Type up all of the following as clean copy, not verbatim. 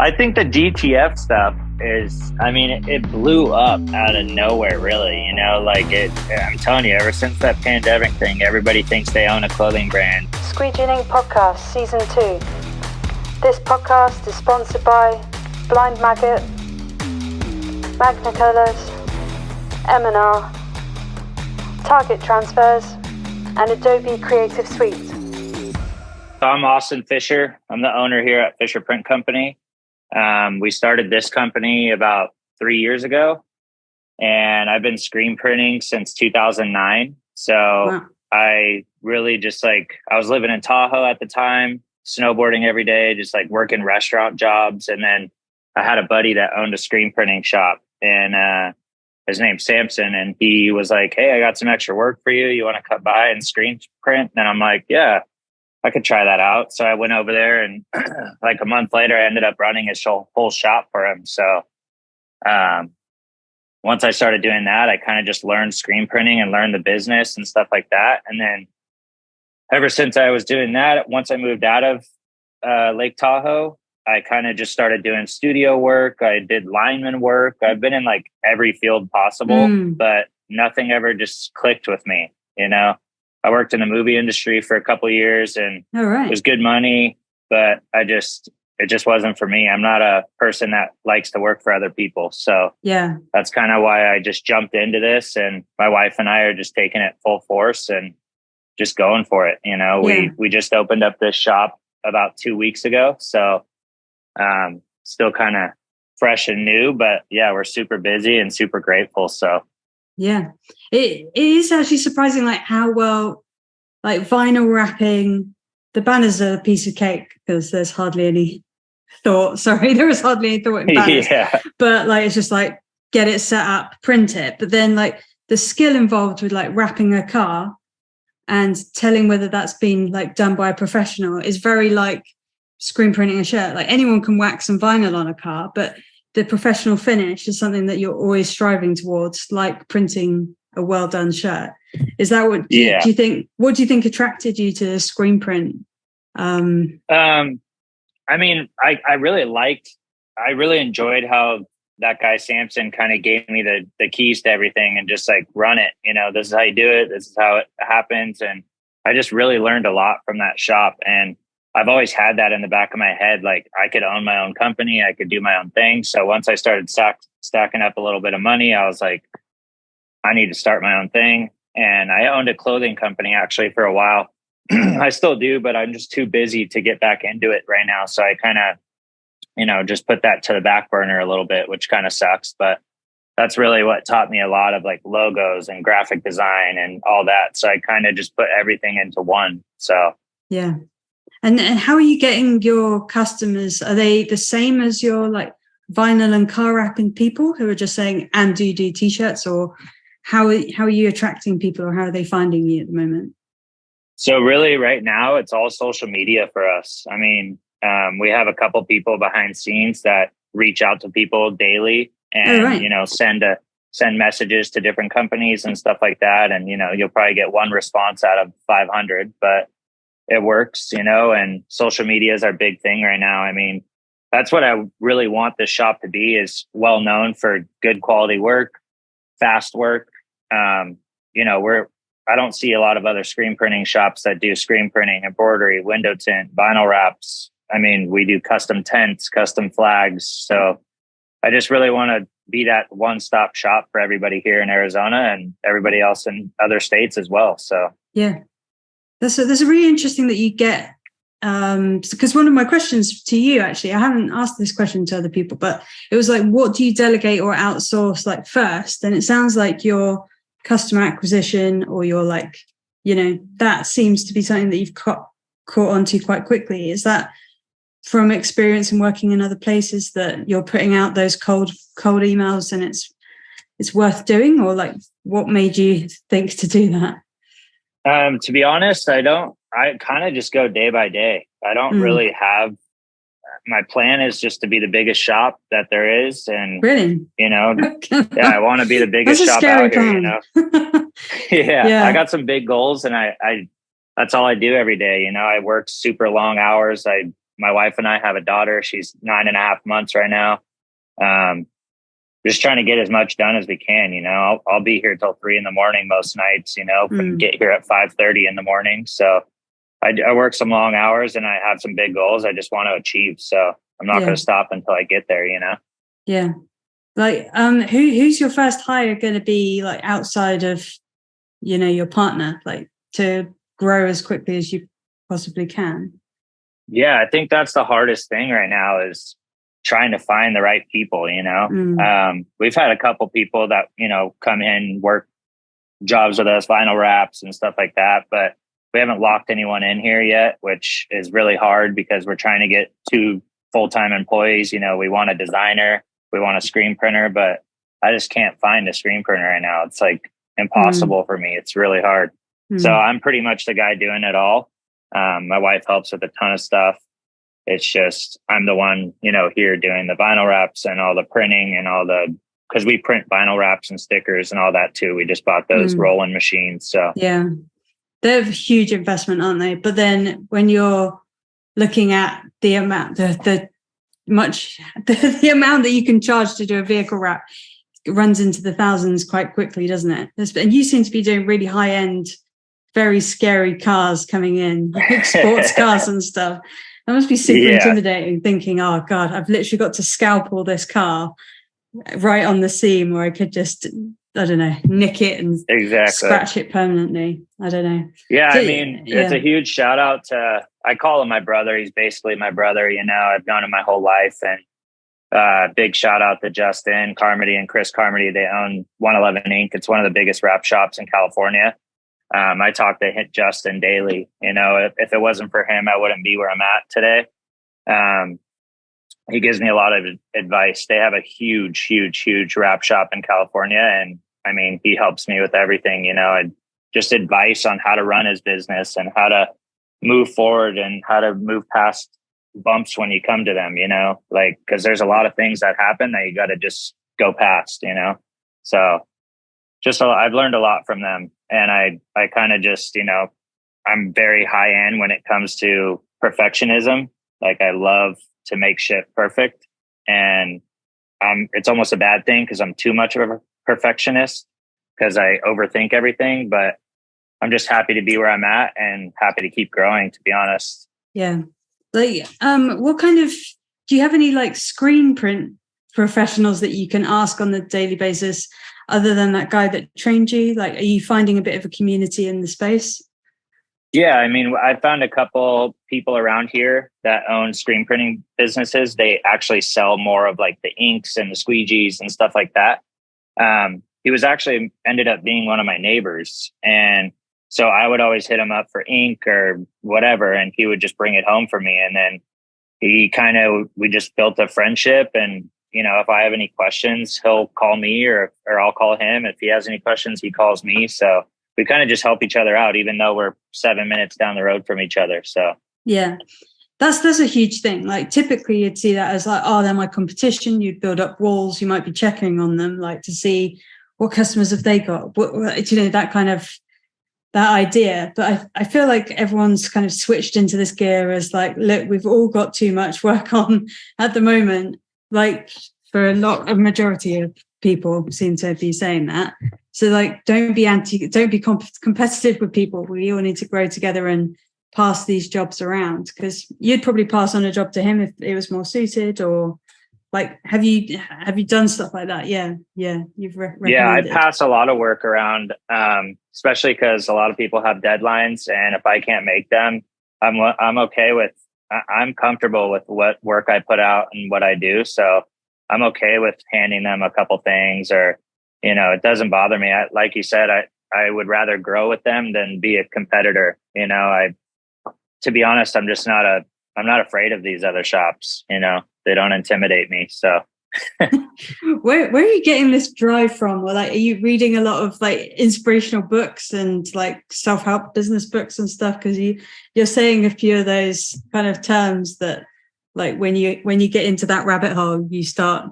I think the DTF stuff is, I mean, it blew up out of nowhere, really. You know, like I'm telling you, ever since that pandemic thing, everybody thinks they own a clothing brand. Squeegee Podcast Season 2. This podcast is sponsored by Blind Maggot, Magna Colours, M&R, Target Transfers, and Adobe Creative Suite. So I'm Austin Fisher. I'm the owner here at Fisher Print Company. We started this company about 3 years ago, and I've been screen printing since 2009. So wow. I really just I was living in Tahoe at the time, snowboarding every day, just like working restaurant jobs. And then I had a buddy that owned a screen printing shop, and his name's Samson. And he was like, "Hey, I got some extra work for you. You want to come by and screen print?" And I'm like, "Yeah, I could try that out." So I went over there, and like a month later, I ended up running his whole shop for him. So once I started doing that, I kind of just learned screen printing and learned the business and stuff like that. And then ever since I was doing that, once I moved out of Lake Tahoe, I kind of just started doing studio work. I did lineman work. I've been in like every field possible, but nothing ever just clicked with me, you know? I worked in the movie industry for a couple of years, and it was good money, but it just wasn't for me. I'm not a person that likes to work for other people. So yeah, that's kind of why I just jumped into this, and my wife and I are just taking it full force and just going for it. You know, we just opened up this shop about 2 weeks ago. So still kind of fresh and new, but yeah, we're super busy and super grateful. So yeah, it is actually surprising, like how well, like vinyl wrapping, the banners are a piece of cake because there's hardly any thought. Sorry, there is hardly any thought in banners. Yeah. But like it's just like get it set up, print it. But then like the skill involved with like wrapping a car and telling whether that's been like done by a professional is very like screen printing a shirt. Like anyone can wax some vinyl on a car, but the professional finish is something that you're always striving towards, like printing a well done shirt. Is that what do you think? What do you think attracted you to screen print? I mean, I really enjoyed how that guy Samson kind of gave me the keys to everything and just like run it. You know, this is how you do it. This is how it happens. And I just really learned a lot from that shop. And I've always had that in the back of my head. Like I could own my own company. I could do my own thing. So once I started stacking up a little bit of money, I was like, I need to start my own thing. And I owned a clothing company actually for a while. I still do, but I'm just too busy to get back into it right now. So I kind of, you know, just put that to the back burner a little bit, which kind of sucks. But that's really what taught me a lot of like logos and graphic design and all that. So I kind of just put everything into one. So yeah. And how are you getting your customers? Are they the same as your like vinyl and car wrapping people who are just saying, and do you do t-shirts, or how are you attracting people, or how are they finding you at the moment? So really right now it's all social media for us. I mean, we have a couple people behind scenes that reach out to people daily and, you know, send messages to different companies and stuff like that. And, you know, you'll probably get one response out of 500, but it works, you know, and social media is our big thing right now. I mean, that's what I really want this shop to be, is well known for good quality work, fast work. You know, I don't see a lot of other screen printing shops that do screen printing, embroidery, window tint, vinyl wraps. I mean, we do custom tents, custom flags. So I just really want to be that one-stop shop for everybody here in Arizona and everybody else in other states as well. So yeah. That's really interesting that you get, because one of my questions to you, actually, I haven't asked this question to other people, but it was like, what do you delegate or outsource like first? And it sounds like your customer acquisition, or your like, you know, that seems to be something that you've caught onto quite quickly. Is that from experience and working in other places that you're putting out those cold emails and it's worth doing, or like what made you think to do that? To be honest, I kind of just go day by day. I don't really have, my plan is just to be the biggest shop that there is. And, really? You know, yeah, I want to be the biggest shop out here, you know? yeah, I got some big goals, and I that's all I do every day. You know, I work super long hours. I my wife and I have a daughter. She's 9.5 months right now. Just trying to get as much done as we can. I'll be here till 3 a.m. most nights, get here at 5:30 in the morning. So I work some long hours and I have some big goals I just want to achieve. So I'm not going to stop until I get there, Yeah. Like, who's your first hire going to be, like, outside of, your partner, like, to grow as quickly as you possibly can? Yeah, I think that's the hardest thing right now is trying to find the right people, We've had a couple people that, come in, work jobs with us, vinyl wraps and stuff like that, but we haven't locked anyone in here yet, which is really hard because we're trying to get 2 full-time employees. We want a designer, we want a screen printer, but I just can't find a screen printer right now. It's like impossible for me. It's really hard. So I'm pretty much the guy doing it all. My wife helps with a ton of stuff. It's just, I'm the one, here doing the vinyl wraps and all the printing and because we print vinyl wraps and stickers and all that too. We just bought those rolling machines. So yeah. They're a huge investment, aren't they? But then when you're looking at the amount, the amount that you can charge to do a vehicle wrap, it runs into the thousands quite quickly, doesn't it? And you seem to be doing really high end, very scary cars coming in, like sports cars and stuff. That must be super intimidating, thinking, oh God, I've literally got to scalpel this car right on the seam, or I could just, I don't know, nick it and scratch it permanently. I don't know. Yeah, so, it's a huge shout out to, I call him my brother. He's basically my brother, I've known him my whole life. And big shout out to Justin Carmody and Chris Carmody. They own 111 Inc. It's one of the biggest wrap shops in California. I talk to Justin daily. If it wasn't for him, I wouldn't be where I'm at today. He gives me a lot of advice. They have a huge, huge, huge wrap shop in California. And he helps me with everything, and just advice on how to run his business and how to move forward and how to move past bumps when you come to them, because there's a lot of things that happen that you got to just go past, So I've learned a lot from them. And I kind of just, I'm very high end when it comes to perfectionism. Like I love to make shit perfect. And it's almost a bad thing because I'm too much of a perfectionist because I overthink everything, but I'm just happy to be where I'm at and happy to keep growing, to be honest. Yeah. Like, what kind of, do you have any like screen print professionals that you can ask on a daily basis other than that guy that trained you? Like, are you finding a bit of a community in the space? Yeah, I found a couple people around here that own screen printing businesses. They actually sell more of like the inks and the squeegees and stuff like that. He was actually ended up being one of my neighbors. And so I would always hit him up for ink or whatever, and he would just bring it home for me. And then we just built a friendship. And, if I have any questions, he'll call me or I'll call him. If he has any questions, he calls me. So we kind of just help each other out, even though we're 7 minutes down the road from each other. So yeah, that's a huge thing. Like typically you'd see that as like, oh, they're my competition. You'd build up walls. You might be checking on them, like to see what customers have they got, that kind of that idea. But I feel like everyone's kind of switched into this gear as like, look, we've all got too much work on at the moment. Like for a majority of people seem to be saying that. So like, don't be competitive with people. We all need to grow together and pass these jobs around, because you'd probably pass on a job to him if it was more suited. Or like, have you done stuff like that? Yeah. You've recommended. Yeah, I pass a lot of work around, especially because a lot of people have deadlines, and if I can't make them, I'm okay with. I'm comfortable with what work I put out and what I do, so I'm okay with handing them a couple things, or it doesn't bother me. Like you said, I would rather grow with them than be a competitor. To be honest, I'm not afraid of these other shops. They don't intimidate me. So where are you getting this drive from? Or like, are you reading a lot of like inspirational books and like self-help business books and stuff? Because you're saying a few of those kind of terms that like when you get into that rabbit hole, you start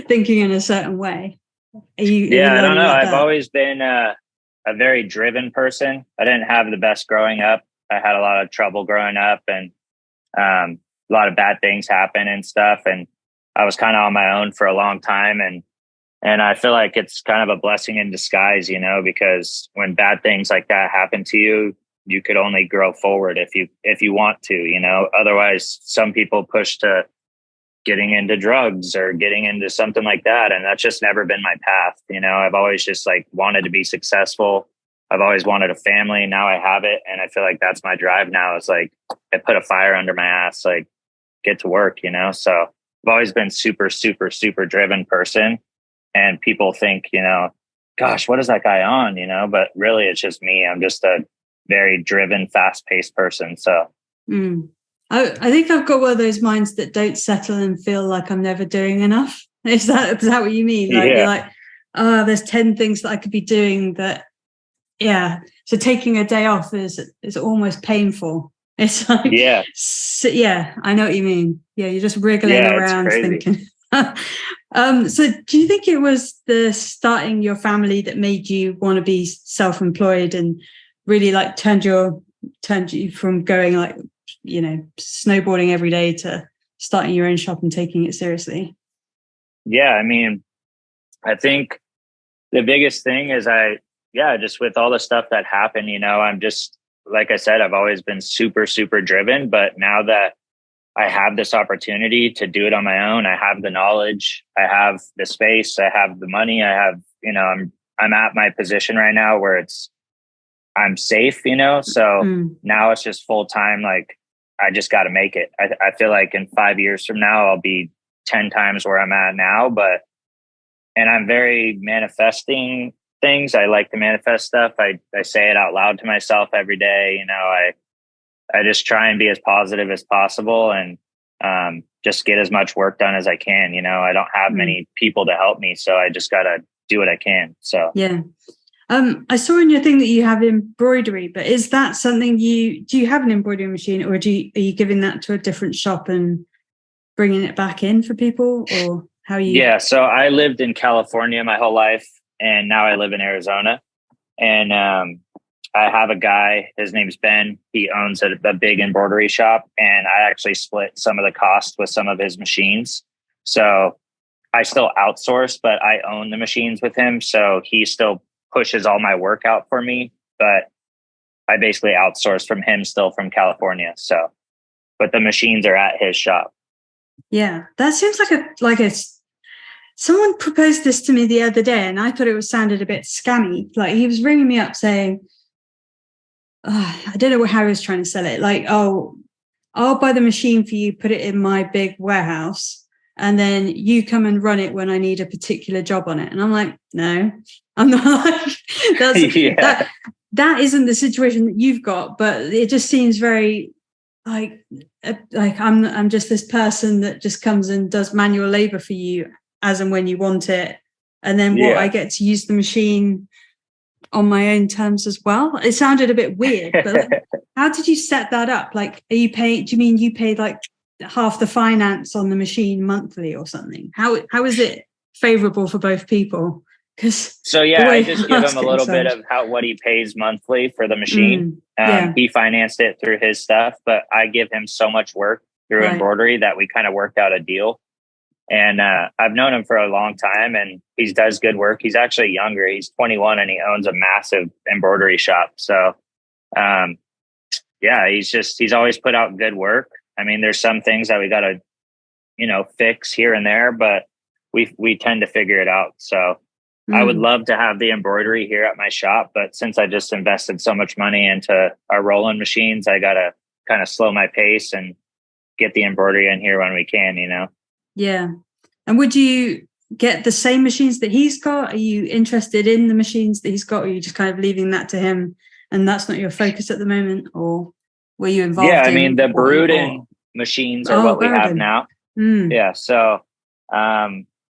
thinking in a certain way. I don't know. I've always been a very driven person. I didn't have the best growing up. I had a lot of trouble growing up, and a lot of bad things happen and stuff. And I was kind of on my own for a long time. And I feel like it's kind of a blessing in disguise, you know, because when bad things like that happen to you, you could only grow forward if you want to, you know. Otherwise, some people push to getting into drugs or getting into something like that. And that's just never been my path. You know, I've always just like wanted to be successful. I've always wanted a family. Now I have it. And I feel like that's my drive now. It's like, I put a fire under my ass, like get to work, you know? So I've always been super, super, super driven person. And people think, you know, gosh, what is that guy on? You know, but really it's just me. I'm just a very driven, fast paced person. So, I think I've got one of those minds that don't settle and feel like I'm never doing enough. Is that what you mean? Like, you're like, oh, there's 10 things that I could be doing that. Yeah. So taking a day off is almost painful. It's like, yeah, I know what you mean. Yeah. You're just wriggling around thinking. So do you think it was the starting your family that made you want to be self-employed and really like turned you from going like, you know, snowboarding every day to starting your own shop and taking it seriously? Yeah. I mean, I think the biggest thing is just with all the stuff that happened, you know, I'm just, like I said, I've always been super, super driven, but now that I have this opportunity to do it on my own, I have the knowledge, I have the space, I have the money, I have, you know, I'm at my position right now where I'm safe, you know, so now it's just full time. Like, I just got to make it. I feel like in 5 years from now, I'll be 10 times where I'm at now, and I'm very manifesting things. I like to manifest stuff. I say it out loud to myself every day. You know, I just try and be as positive as possible and just get as much work done as I can. You know, I don't have many people to help me, so I just got to do what I can. So, yeah. I saw in your thing that you have embroidery, but is that something do you have an embroidery machine, or are you giving that to a different shop and bringing it back in for people, or how are you? Yeah. So I lived in California my whole life, and now I live in Arizona, and I have a guy, his name's Ben. He owns a big embroidery shop, and I actually split some of the cost with some of his machines. So I still outsource, but I own the machines with him. So he still pushes all my work out for me, but I basically outsource from him still from California. So, but the machines are at his shop. Yeah. That seems like someone proposed this to me the other day, and I thought it sounded a bit scammy. Like, he was ringing me up saying, I don't know how he was trying to sell it. Like, oh, I'll buy the machine for you, put it in my big warehouse, and then you come and run it when I need a particular job on it. And I'm like, no, I'm not like that isn't the situation that you've got, but it just seems very like I'm just this person that just comes and does manual labor for you as and when you want it. And then I get to use the machine on my own terms as well. It sounded a bit weird, but how did you set that up? Like, do you mean you paid like half the finance on the machine monthly or something? How is it favorable for both people? I just give him a little bit of what he pays monthly for the machine. He financed it through his stuff, but I give him so much work through embroidery that we kind of worked out a deal. And I've known him for a long time, and he does good work. He's actually younger. He's 21 and he owns a massive embroidery shop. So, he's always put out good work. I mean, there's some things that we got to, you know, fix here and there, but we tend to figure it out. So I would love to have the embroidery here at my shop, but since I just invested so much money into our rolling machines, I got to kind of slow my pace and get the embroidery in here when we can, you know? Yeah. And would you get the same machines that he's got? Are you interested in the machines that he's got, or are you just kind of leaving that to him and that's not your focus at the moment? Or were you involved? Yeah, I mean, the brooding machines are what we have now. Yeah. So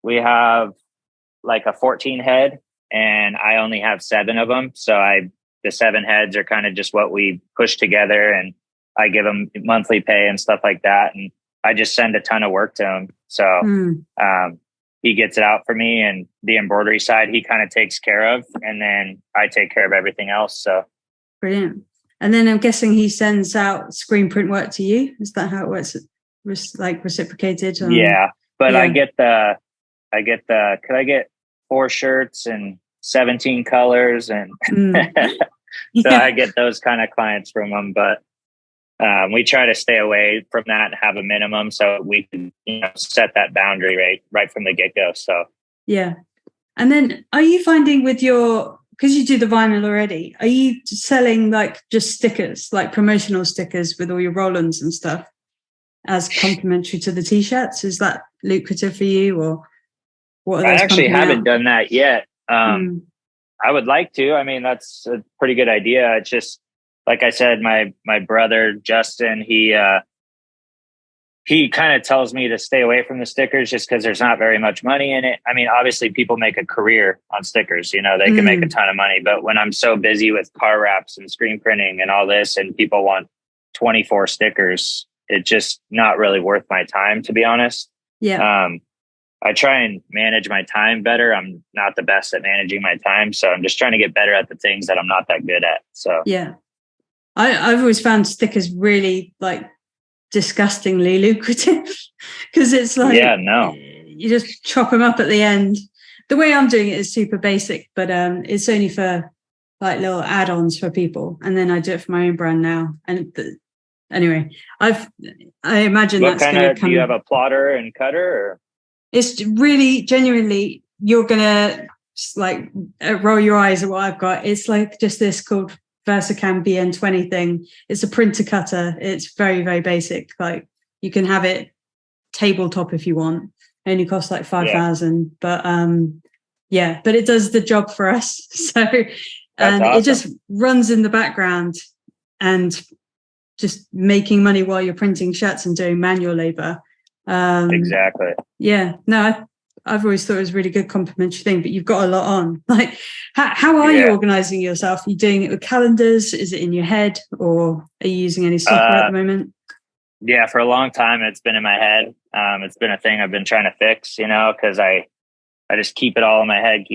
we have like a 14 head, and I only have 7 of them. So the 7 heads are kind of just what we push together, and I give them monthly pay and stuff like that. And I just send a ton of work to him. So he gets it out for me, and the embroidery side, he kind of takes care of. And then I take care of everything else. So brilliant. And then I'm guessing he sends out screen print work to you. Is that how it works? Like reciprocated? Yeah, but yeah. I get could I get 4 shirts and 17 colors? And so I get those kind of clients from them, but we try to stay away from that and have a minimum so we can, set that boundary right from the get-go. So yeah. And then are you finding with because you do the vinyl already, are you selling like just stickers, like promotional stickers with all your roll-ons and stuff as complementary to the t-shirts? Is that lucrative for you, or what are those? I actually haven't done that yet. I would like to. I mean, that's a pretty good idea. It's just, like I said, my brother, Justin, he kind of tells me to stay away from the stickers just because there's not very much money in it. I mean, obviously people make a career on stickers, they can make a ton of money, but when I'm so busy with car wraps and screen printing and all this, and people want 24 stickers, it's just not really worth my time, to be honest. Yeah. I try and manage my time better. I'm not the best at managing my time, so I'm just trying to get better at the things that I'm not that good at. So yeah, I've always found stickers really like disgustingly lucrative because it's like, you just chop them up at the end. The way I'm doing it is super basic, but it's only for like little add-ons for people, and then I do it for my own brand now. And anyway, I imagine what that's going to come. Do you have a plotter and cutter, or? It's really genuinely, you're going to like roll your eyes at what I've got. It's like just this called Versacam BN20 thing. It's a printer cutter. It's very, very basic. Like you can have it tabletop if you want. It only costs like 5,000, but but it does the job for us. So, and awesome. It just runs in the background and just making money while you're printing shirts and doing manual labor. Exactly. Yeah. No, I've always thought it was a really good complimentary thing, but you've got a lot on. Like, how are you organizing yourself? Are you doing it with calendars? Is it in your head, or are you using any software at the moment? Yeah, for a long time, it's been in my head. It's been a thing I've been trying to fix, because I just keep it all in my head,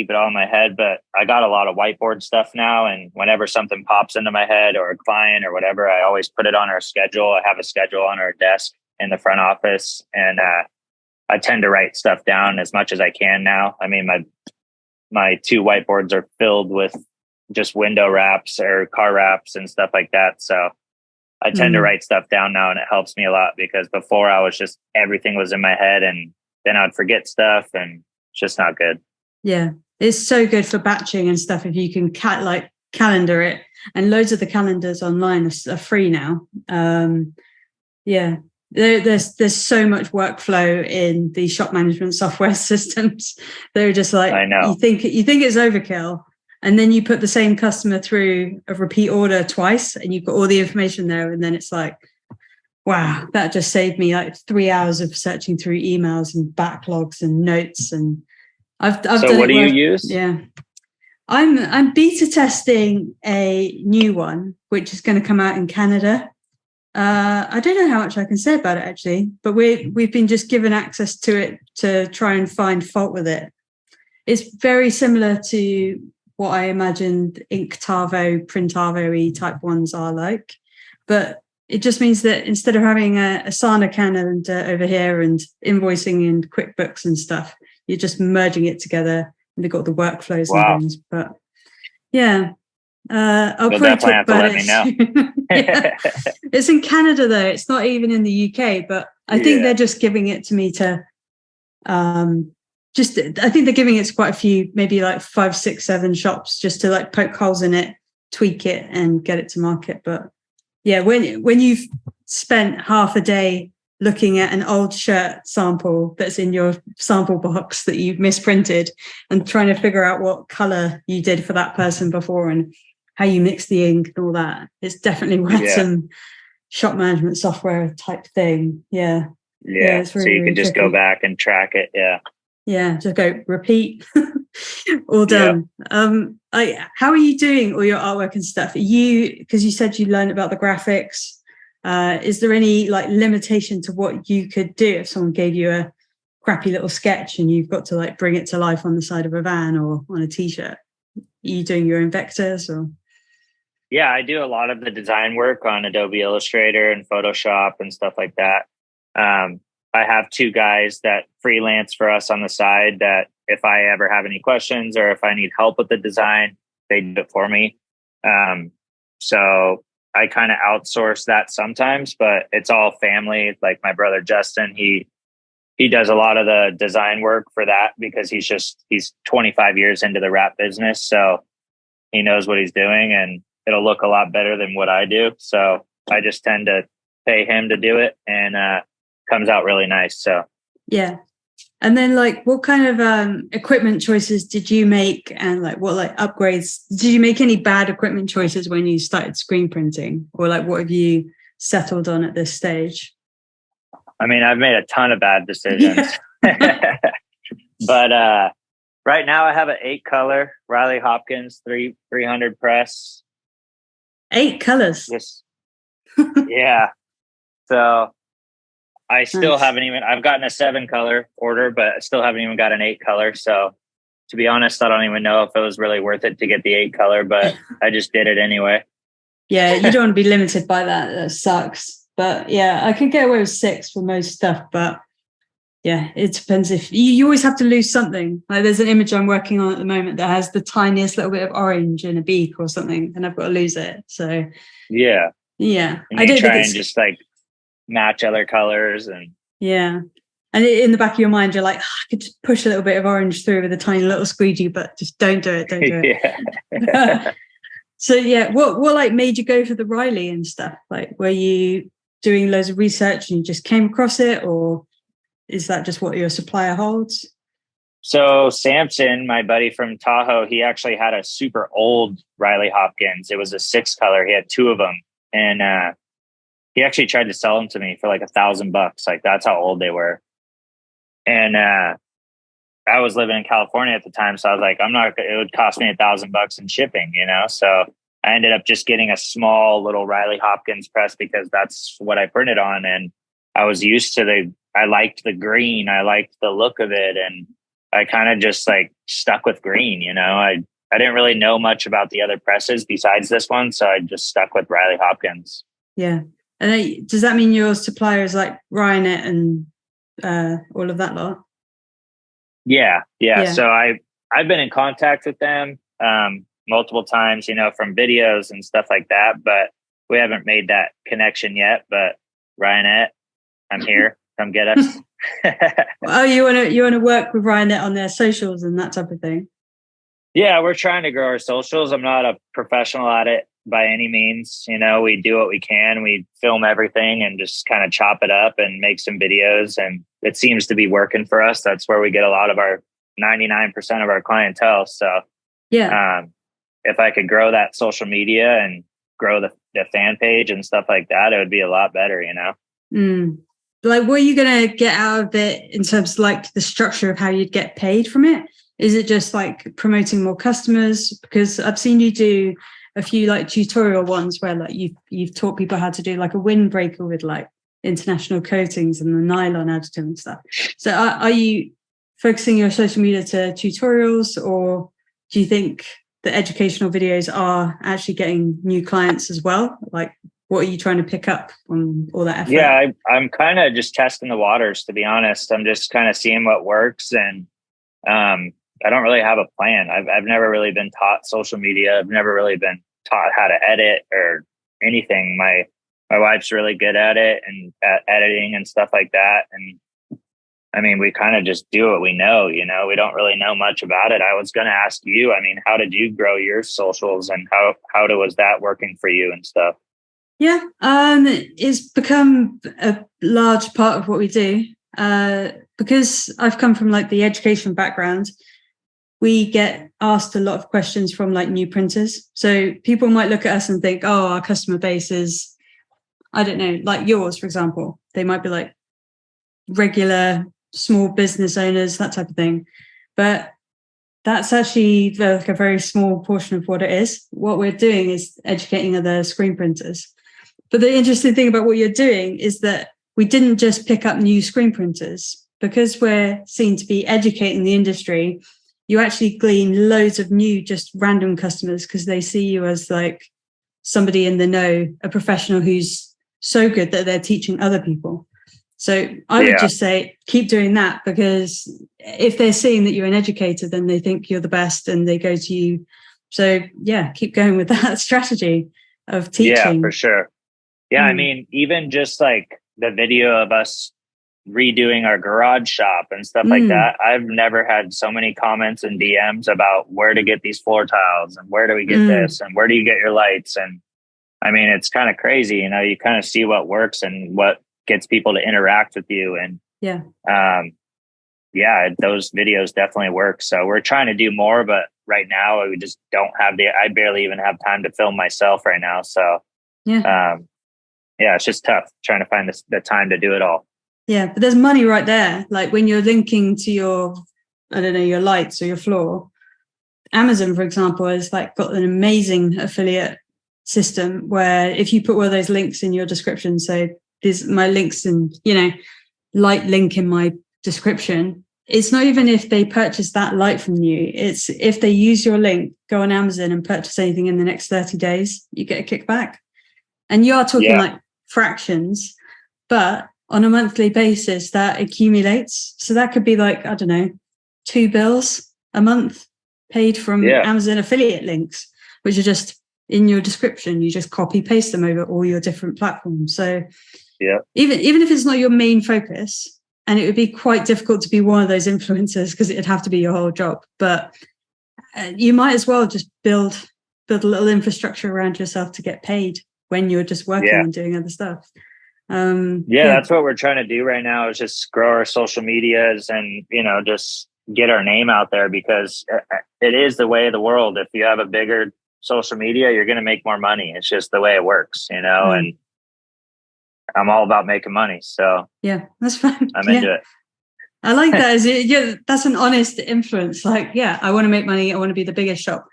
but I got a lot of whiteboard stuff now. And whenever something pops into my head or a client or whatever, I always put it on our schedule. I have a schedule on our desk in the front office, and I tend to write stuff down as much as I can now. I mean, my 2 whiteboards are filled with just window wraps or car wraps and stuff like that. So I tend to write stuff down now, and it helps me a lot, because before I was just, everything was in my head, and then I'd forget stuff, and it's just not good. Yeah. It's so good for batching and stuff if you can calendar it, and loads of the calendars online are free now. There's so much workflow in the shop management software systems. They're just like, I know. You think it's overkill, and then you put the same customer through a repeat order twice, and you've got all the information there, and then it's like, wow, that just saved me like 3 hours of searching through emails and backlogs and notes. And I've so done what do you use? Yeah, I'm beta testing a new one which is going to come out in Canada. I don't know how much I can say about it actually, but we've been just given access to it to try and find fault with it. It's very similar to what I imagined Inktavo, Printavo-y type ones are like, but it just means that instead of having a Asana calendar over here and invoicing in QuickBooks and stuff, you're just merging it together, and they've got the workflows and things. But yeah. I'll You'll probably definitely talk have to about let me know. Yeah. It's in Canada though. It's not even in the UK, but I think they're just giving it to me to I think they're giving it to quite a few, maybe like 5, 6, 7 shops, just to like poke holes in it, tweak it and get it to market. But yeah, when you've spent half a day looking at an old shirt sample that's in your sample box that you've misprinted and trying to figure out what color you did for that person before and how you mix the ink and all that, it's definitely worth some shop management software type thing. Yeah. It's really, so you can just go back and track it. Just go repeat. All done. How are you doing all your artwork and stuff? Because you said you learned about the graphics, is there any like limitation to what you could do if someone gave you a crappy little sketch and you've got to like bring it to life on the side of a van or on a t-shirt? Are you doing your own vectors or? Yeah, I do a lot of the design work on Adobe Illustrator and Photoshop and stuff like that. I have 2 guys that freelance for us on the side that if I ever have any questions or if I need help with the design, they do it for me. So I kind of outsource that sometimes, but it's all family. Like my brother Justin, he does a lot of the design work for that because he's 25 years into the wrap business. So he knows what he's doing and it'll look a lot better than what I do. So I just tend to pay him to do it and comes out really nice. So yeah. And then like what kind of equipment choices did you make, and like what like upgrades did you make? Any bad equipment choices when you started screen printing, or like what have you settled on at this stage? I mean, I've made a ton of bad decisions. Yeah. But right now I have an 8 color Riley Hopkins 300 press. 8 colors. Yes. Yeah. So I still haven't even, I've gotten a 7 color order, but I still haven't even got an 8 color. So to be honest, I don't even know if it was really worth it to get the 8 color, but I just did it anyway. Yeah. You don't want to be limited by that. That sucks. But yeah, I could get away with 6 for most stuff, but yeah, it depends. If you always have to lose something. Like there's an image I'm working on at the moment that has the tiniest little bit of orange in a beak or something, and I've got to lose it. So yeah. I don't try think and just like match other colors and yeah. And in the back of your mind, you're like, I could just push a little bit of orange through with a tiny little squeegee, but just don't do it. Don't do it. Yeah. So yeah, what like made you go for the Riley and stuff? Like, were you doing loads of research and you just came across it, or is that just what your supplier holds? So Samson, my buddy from Tahoe, he actually had a super old Riley Hopkins. It was a 6 color. He had 2 of them. And he actually tried to sell them to me for like $1,000. Like that's how old they were. And I was living in California at the time. So I was like, it would cost me $1,000 in shipping, you know? So I ended up just getting a small little Riley Hopkins press because that's what I printed on. And I was used to I liked the green. I liked the look of it. And I kind of just like stuck with green, you know, I didn't really know much about the other presses besides this one. So I just stuck with Riley Hopkins. Yeah. And does that mean your supplier is like Annettte and all of that lot? Yeah. So I've been in contact with them multiple times, you know, from videos and stuff like that, but we haven't made that connection yet. But Annettte, I'm here. Come get us. Oh, you want to work with Annettte on their socials and that type of thing? Yeah, we're trying to grow our socials. I'm not a professional at it by any means. You know, we do what we can. We film everything and just kind of chop it up and make some videos. And it seems to be working for us. That's where we get a lot of our 99% of our clientele. So yeah, if I could grow that social media and grow the fan page and stuff like that, it would be a lot better, you know? Like, what are you going to get out of it in terms of like the structure of how you'd get paid from it? Is it just like promoting more customers? Because I've seen you do a few like tutorial ones where like you've taught people how to do like a windbreaker with like international coatings and the nylon additive and stuff. So are you focusing your social media to tutorials, or do you think the educational videos are actually getting new clients as well? Like, what are you trying to pick up on all that effort? Yeah, I'm kind of just testing the waters, to be honest. I'm just kind of seeing what works, and I don't really have a plan. I've never really been taught social media. I've never really been taught how to edit or anything. My wife's really good at it and at editing and stuff like that. And I mean, we kind of just do what we know, you know, we don't really know much about it. I was going to ask you, I mean, how did you grow your socials, and how was that working for you and stuff? Yeah, it's become a large part of what we do. Because I've come from like the education background, we get asked a lot of questions from like new printers. So people might look at us and think, oh, our customer base is, I don't know, like yours, for example. They might be like regular small business owners, that type of thing. But that's actually like a very small portion of what it is. What we're doing is educating other screen printers. But the interesting thing about what you're doing is that we didn't just pick up new screen printers. Because we're seen to be educating the industry, you actually glean loads of new, just random customers because they see you as like somebody in the know, a professional who's so good that they're teaching other people. So I would just say, keep doing that, because if they're seeing that you're an educator, then they think you're the best and they go to you. So yeah, keep going with that strategy of teaching. Yeah, for sure. Yeah. I mean, even just like the video of us redoing our garage shop and stuff like that. I've never had so many comments and DMs about where to get these floor tiles and where do we get this and where do you get your lights. And I mean, it's kind of crazy, you know, you kind of see what works and what gets people to interact with you. And those videos definitely work. So we're trying to do more, but right now we just don't have I barely even have time to film myself right now. So it's just tough trying to find the time to do it all. Yeah, but there's money right there. Like when you're linking to your lights or your floor, Amazon, for example, has like got an amazing affiliate system where if you put one of those links in your description, so there's my links and, you know, light link in my description, it's not even if they purchase that light from you, it's if they use your link, go on Amazon and purchase anything in the next 30 days, you get a kickback. And you are talking like fractions, but on a monthly basis that accumulates. So that could be like, I don't know, 2 bills a month paid from Amazon affiliate links, which are just in your description. You just copy paste them over all your different platforms. So even if it's not your main focus, and it would be quite difficult to be one of those influencers because it'd have to be your whole job, but you might as well just build a little infrastructure around yourself to get paid when you're just working and doing other stuff. That's what we're trying to do right now, is just grow our social medias and, you know, just get our name out there, because it is the way of the world. If you have a bigger social media, you're going to make more money. It's just the way it works, you know, and I'm all about making money. So yeah, that's fine. I'm into it. I like that. That's an honest influence. Like, I want to make money. I want to be the biggest shop.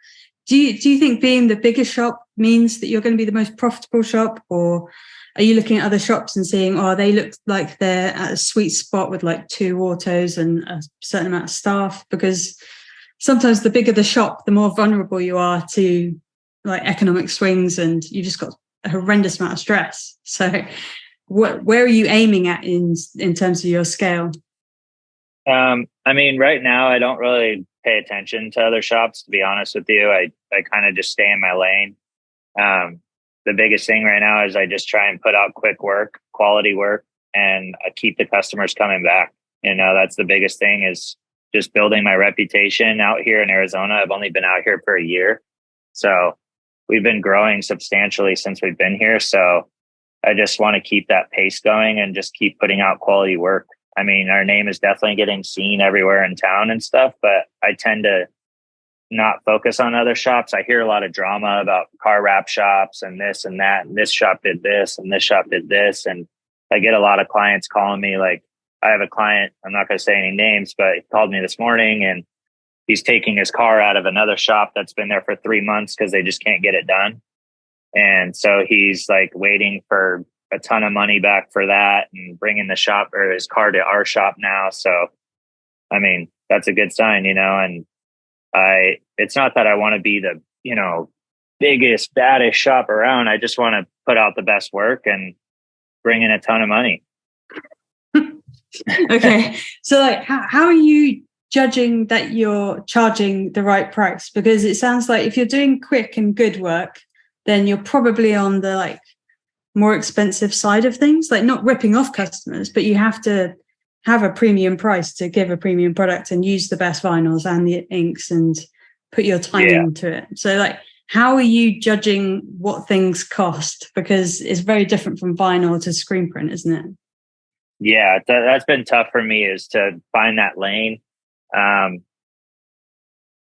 Do you think being the biggest shop means that you're going to be the most profitable shop, or are you looking at other shops and seeing, they look like they're at a sweet spot with like 2 autos and a certain amount of staff? Because sometimes the bigger the shop, the more vulnerable you are to like economic swings, and you just got a horrendous amount of stress. So where are you aiming at in terms of your scale? I mean, right now I don't really pay attention to other shops, to be honest with you. I kind of just stay in my lane. The biggest thing right now is I just try and put out quick work, quality work, and I keep the customers coming back. You know, that's the biggest thing, is just building my reputation out here in Arizona. I've only been out here for a year. So we've been growing substantially since we've been here. So I just want to keep that pace going and just keep putting out quality work. I mean, our name is definitely getting seen everywhere in town and stuff, but I tend to not focus on other shops. I hear a lot of drama about car wrap shops and this and that, and this shop did this and this shop did this. And I get a lot of clients calling me. Like, I have a client, I'm not going to say any names, but he called me this morning and he's taking his car out of another shop that's been there for 3 months because they just can't get it done. And so he's like waiting for a ton of money back for that and bringing the shop or his car to our shop now. So, I mean, that's a good sign, you know, and it's not that I want to be the, you know, biggest, baddest shop around. I just want to put out the best work and bring in a ton of money. Okay. So like, how are you judging that you're charging the right price? Because it sounds like if you're doing quick and good work, then you're probably on the like more expensive side of things, like not ripping off customers, but you have to have a premium price to give a premium product and use the best vinyls and the inks and put your time into it. So like, how are you judging what things cost? Because it's very different from vinyl to screen print, isn't it? Yeah, that's been tough for me, is to find that lane.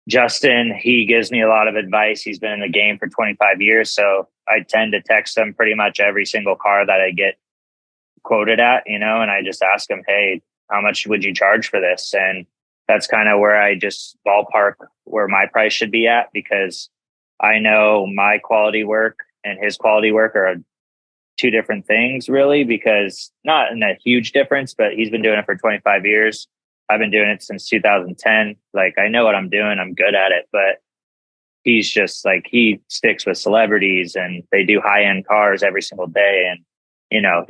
Justin, he gives me a lot of advice. He's been in the game for 25 years. So I tend to text him pretty much every single car that I get quoted at, you know, and I just ask him, hey, how much would you charge for this? And that's kind of where I just ballpark where my price should be at, because I know my quality work and his quality work are 2 different things, really, because not in a huge difference, but he's been doing it for 25 years. I've been doing it since 2010. Like, I know what I'm doing. I'm good at it. But he's just like, he sticks with celebrities and they do high end cars every single day. And, you know,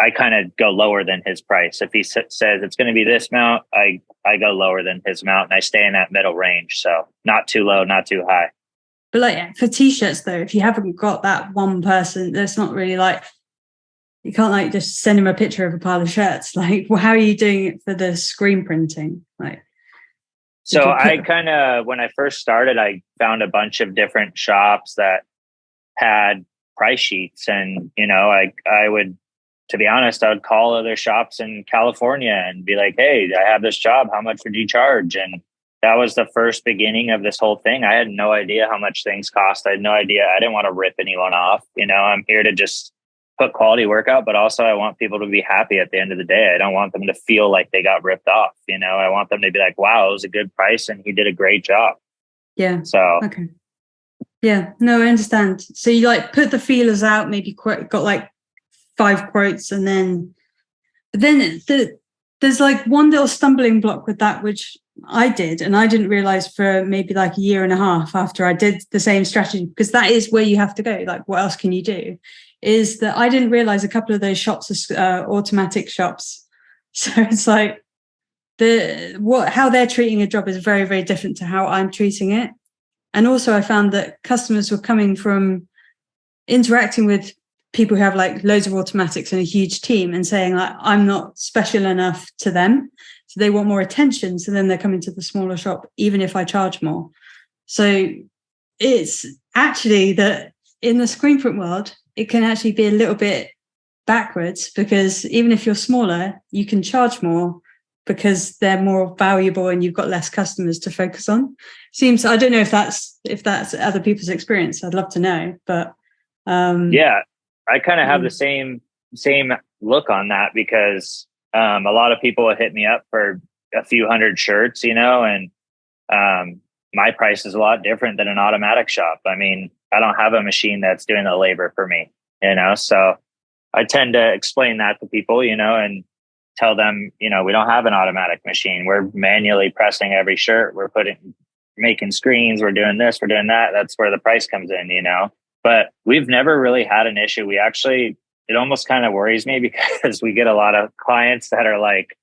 I kind of go lower than his price. If he says it's going to be this amount, I go lower than his amount, and I stay in that middle range. So not too low, not too high. But like for t-shirts though, if you haven't got that one person, that's not really like, you can't like just send him a picture of a pile of shirts. Like, well, how are you doing it for the screen printing? Like, so I kind of, when I first started, I found a bunch of different shops that had price sheets, and, you know, I would, to be honest, I would call other shops in California and be like, hey, I have this job. How much would you charge? And that was the first beginning of this whole thing. I had no idea how much things cost. I had no idea. I didn't want to rip anyone off. You know, I'm here to just put quality work out, but also I want people to be happy at the end of the day. I don't want them to feel like they got ripped off. You know, I want them to be like, wow, it was a good price and he did a great job. Yeah. So, okay. Yeah, no, I understand. So you like put the feelers out, maybe got like 5 quotes, and then there's like one little stumbling block with that, which I did, and I didn't realize for maybe like a year and a half after I did the same strategy, because that is where you have to go. Like, what else can you do? Is that I didn't realize a couple of those shops are automatic shops. So it's like how they're treating a job is very, very different to how I'm treating it. And also I found that customers were coming from interacting with people who have like loads of automatics and a huge team and saying like, I'm not special enough to them. So they want more attention. So then they're coming to the smaller shop, even if I charge more. So it's actually that in the screen print world, it can actually be a little bit backwards, because even if you're smaller, you can charge more because they're more valuable and you've got less customers to focus on. Seems, I don't know if that's other people's experience. I'd love to know, but yeah, I kind of have the same look on that, because a lot of people would hit me up for a few hundred shirts, you know, and my price is a lot different than an automatic shop. I mean, I don't have a machine that's doing the labor for me, you know, so I tend to explain that to people, you know, and tell them, you know, we don't have an automatic machine. We're manually pressing every shirt. We're making screens. We're doing this, we're doing that. That's where the price comes in, you know, but we've never really had an issue. It almost kind of worries me, because we get a lot of clients that are like,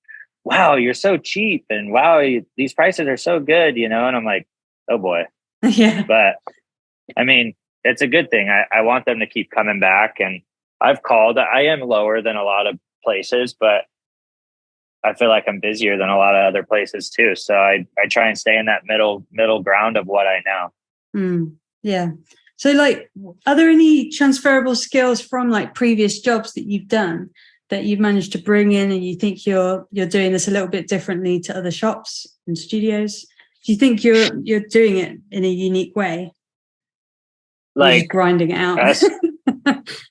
wow, you're so cheap. And wow, these prices are so good, you know? And I'm like, oh boy. Yeah. But I mean, it's a good thing. I want them to keep coming back. And I've called, I am lower than a lot of places, but I feel like I'm busier than a lot of other places too. So I try and stay in that middle ground of what I know. Yeah. So like, are there any transferable skills from like previous jobs that you've done that you've managed to bring in, and you think you're doing this a little bit differently to other shops and studios? Do you think you're doing it in a unique way? Like just grinding it out?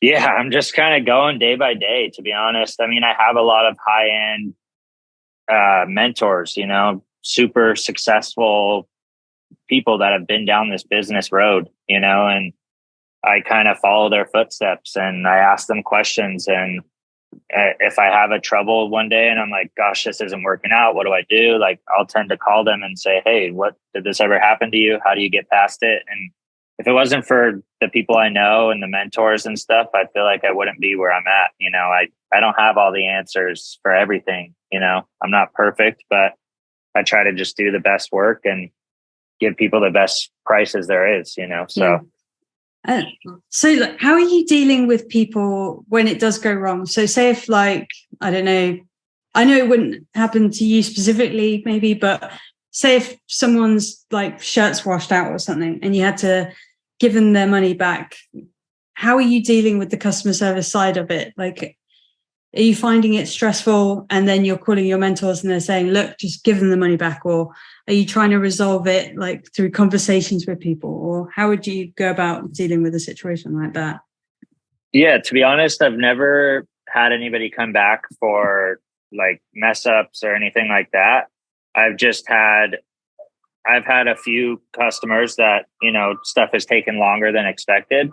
Yeah, I'm just kind of going day by day, to be honest. I mean, I have a lot of high-end mentors, you know, super successful people that have been down this business road, you know, and I kind of follow their footsteps and I ask them questions. And if I have a trouble one day and I'm like, gosh, this isn't working out, what do I do? Like, I'll tend to call them and say, hey, did this ever happen to you? How do you get past it? And if it wasn't for the people I know and the mentors and stuff, I feel like I wouldn't be where I'm at. You know, I don't have all the answers for everything. You know, I'm not perfect, but I try to just do the best work and give people the best prices there is, you know, so. Yeah. So how are you dealing with people when it does go wrong? So say if like, I don't know, I know it wouldn't happen to you specifically maybe, but say if someone's like shirt's washed out or something and you had to give them their money back, how are you dealing with the customer service side of it? Like, are you finding it stressful and then you're calling your mentors and they're saying, look, just give them the money back? Or are you trying to resolve it like through conversations with people? Or how would you go about dealing with a situation like that? Yeah, to be honest, I've never had anybody come back for like mess ups or anything like that. I've had a few customers that, you know, stuff has taken longer than expected.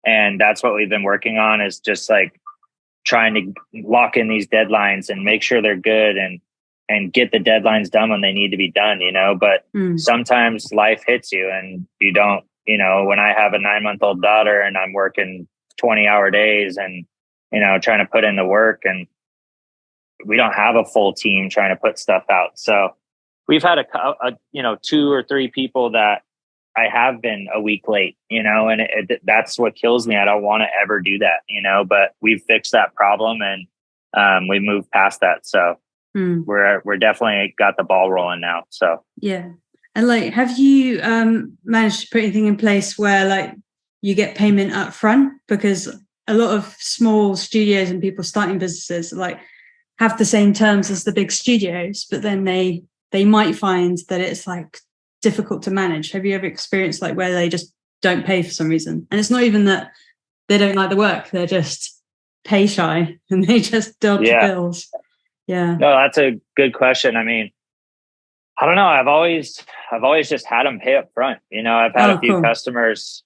And that's what we've been working on, is just like trying to lock in these deadlines and make sure they're good. And and get the deadlines done when they need to be done, but sometimes life hits you and you don't, when I have a 9-month-old daughter and I'm working 20-hour days and, trying to put in the work, and we don't have a full team trying to put stuff out. So we've had a 2 or 3 people that I have been a week late, and that's what kills me. I don't want to ever do that, but we've fixed that problem and we moved past that. So we're definitely got the ball rolling now. So yeah. And like, have you managed to put anything in place where like you get payment up front? Because a lot of small studios and people starting businesses like have the same terms as the big studios, but then they might find that it's like difficult to manage. Have you ever experienced like where they just don't pay for some reason? And it's not even that they don't like the work, they're just pay shy and they just dodge bills. Yeah. No, that's a good question. I mean, I don't know. I've always just had them pay up front. I've had a few customers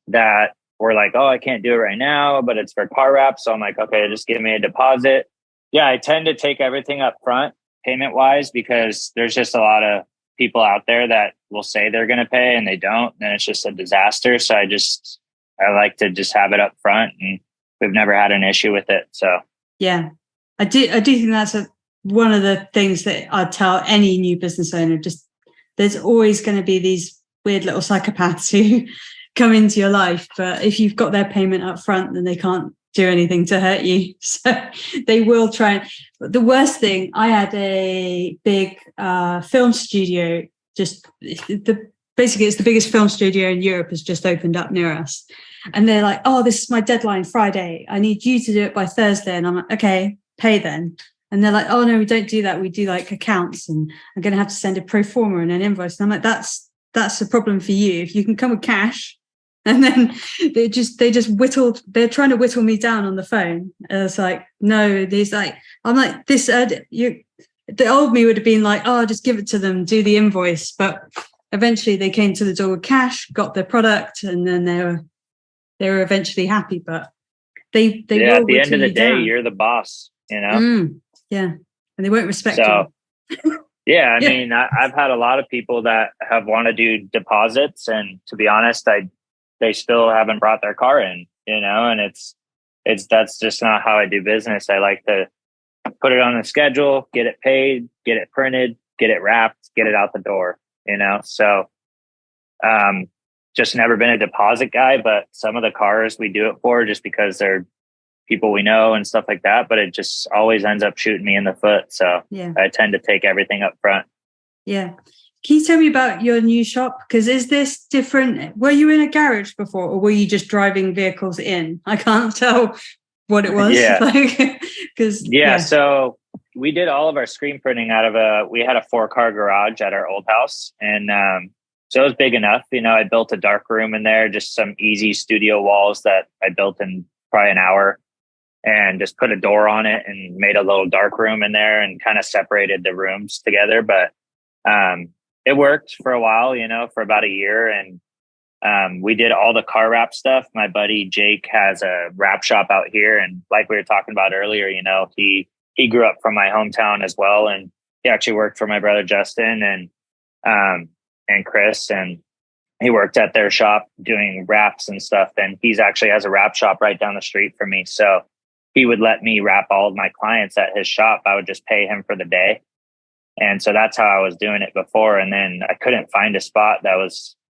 that were like, oh, I can't do it right now, but it's for car wrap. So I'm like, okay, just give me a deposit. Yeah, I tend to take everything up front payment wise, because there's just a lot of people out there that will say they're going to pay and they don't. And it's just a disaster. So I like to just have it up front, and we've never had an issue with it. So yeah, I do think that's one of the things that I'd tell any new business owner. Just there's always going to be these weird little psychopaths who come into your life, but if you've got their payment up front, then they can't do anything to hurt you. So they will try. The worst thing, I had a big film studio, basically it's the biggest film studio in Europe, has just opened up near us. And they're like, oh, this is my deadline Friday. I need you to do it by Thursday. And I'm like, okay, pay then. And they're like, oh no, we don't do that. We do like accounts, and I'm going to have to send a pro forma and an invoice. And I'm like, that's a problem for you. If you can come with cash. And then they're trying to whittle me down on the phone. And it's like, no, I'm like, the old me would have been like, oh, just give it to them, do the invoice. But eventually they came to the door with cash, got their product, and then they were eventually happy. But they will at the end of the day, down. You're the boss, Yeah. And they won't respect you. Yeah, I mean, I've had a lot of people that have want to do deposits, and to be honest, they still haven't brought their car in, and that's just not how I do business. I like to put it on the schedule, get it paid, get it printed, get it wrapped, get it out the door, So, just never been a deposit guy, but some of the cars we do it for just because they're people we know and stuff like that, but it just always ends up shooting me in the foot. So I tend to take everything up front. Yeah. Can you tell me about your new shop? Because is this different? Were you in a garage before, or were you just driving vehicles in? I can't tell what it was. Yeah. So we did all of our screen printing out of we had a 4-car garage at our old house. And so it was big enough. I built a dark room in there, just some easy studio walls that I built in probably an hour, and just put a door on it and made a little dark room in there and kind of separated the rooms together. But it worked for a while, for about a year. And we did all the car wrap stuff. My buddy Jake has a wrap shop out here. And like we were talking about earlier, he grew up from my hometown as well. And he actually worked for my brother Justin and Chris. And he worked at their shop doing wraps and stuff. And he's actually has a wrap shop right down the street from me. So he would let me wrap all of my clients at his shop. I would just pay him for the day. And so that's how I was doing it before. And then I couldn't find a spot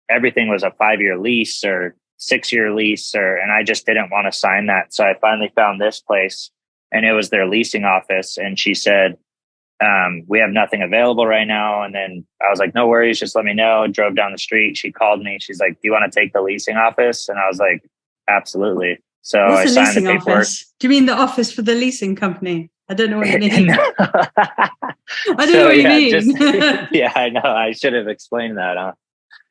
everything was a 5-year lease or 6-year lease, and I just didn't want to sign that. So I finally found this place, and it was their leasing office. And she said, we have nothing available right now. And then I was like, no worries, just let me know. Drove down the street. She called me. She's like, do you want to take the leasing office? And I was like, absolutely. So I signed the paperwork. Office? Do you mean the office for the leasing company? I don't know what you mean. I don't know what you mean. Yeah, I know. I should have explained that.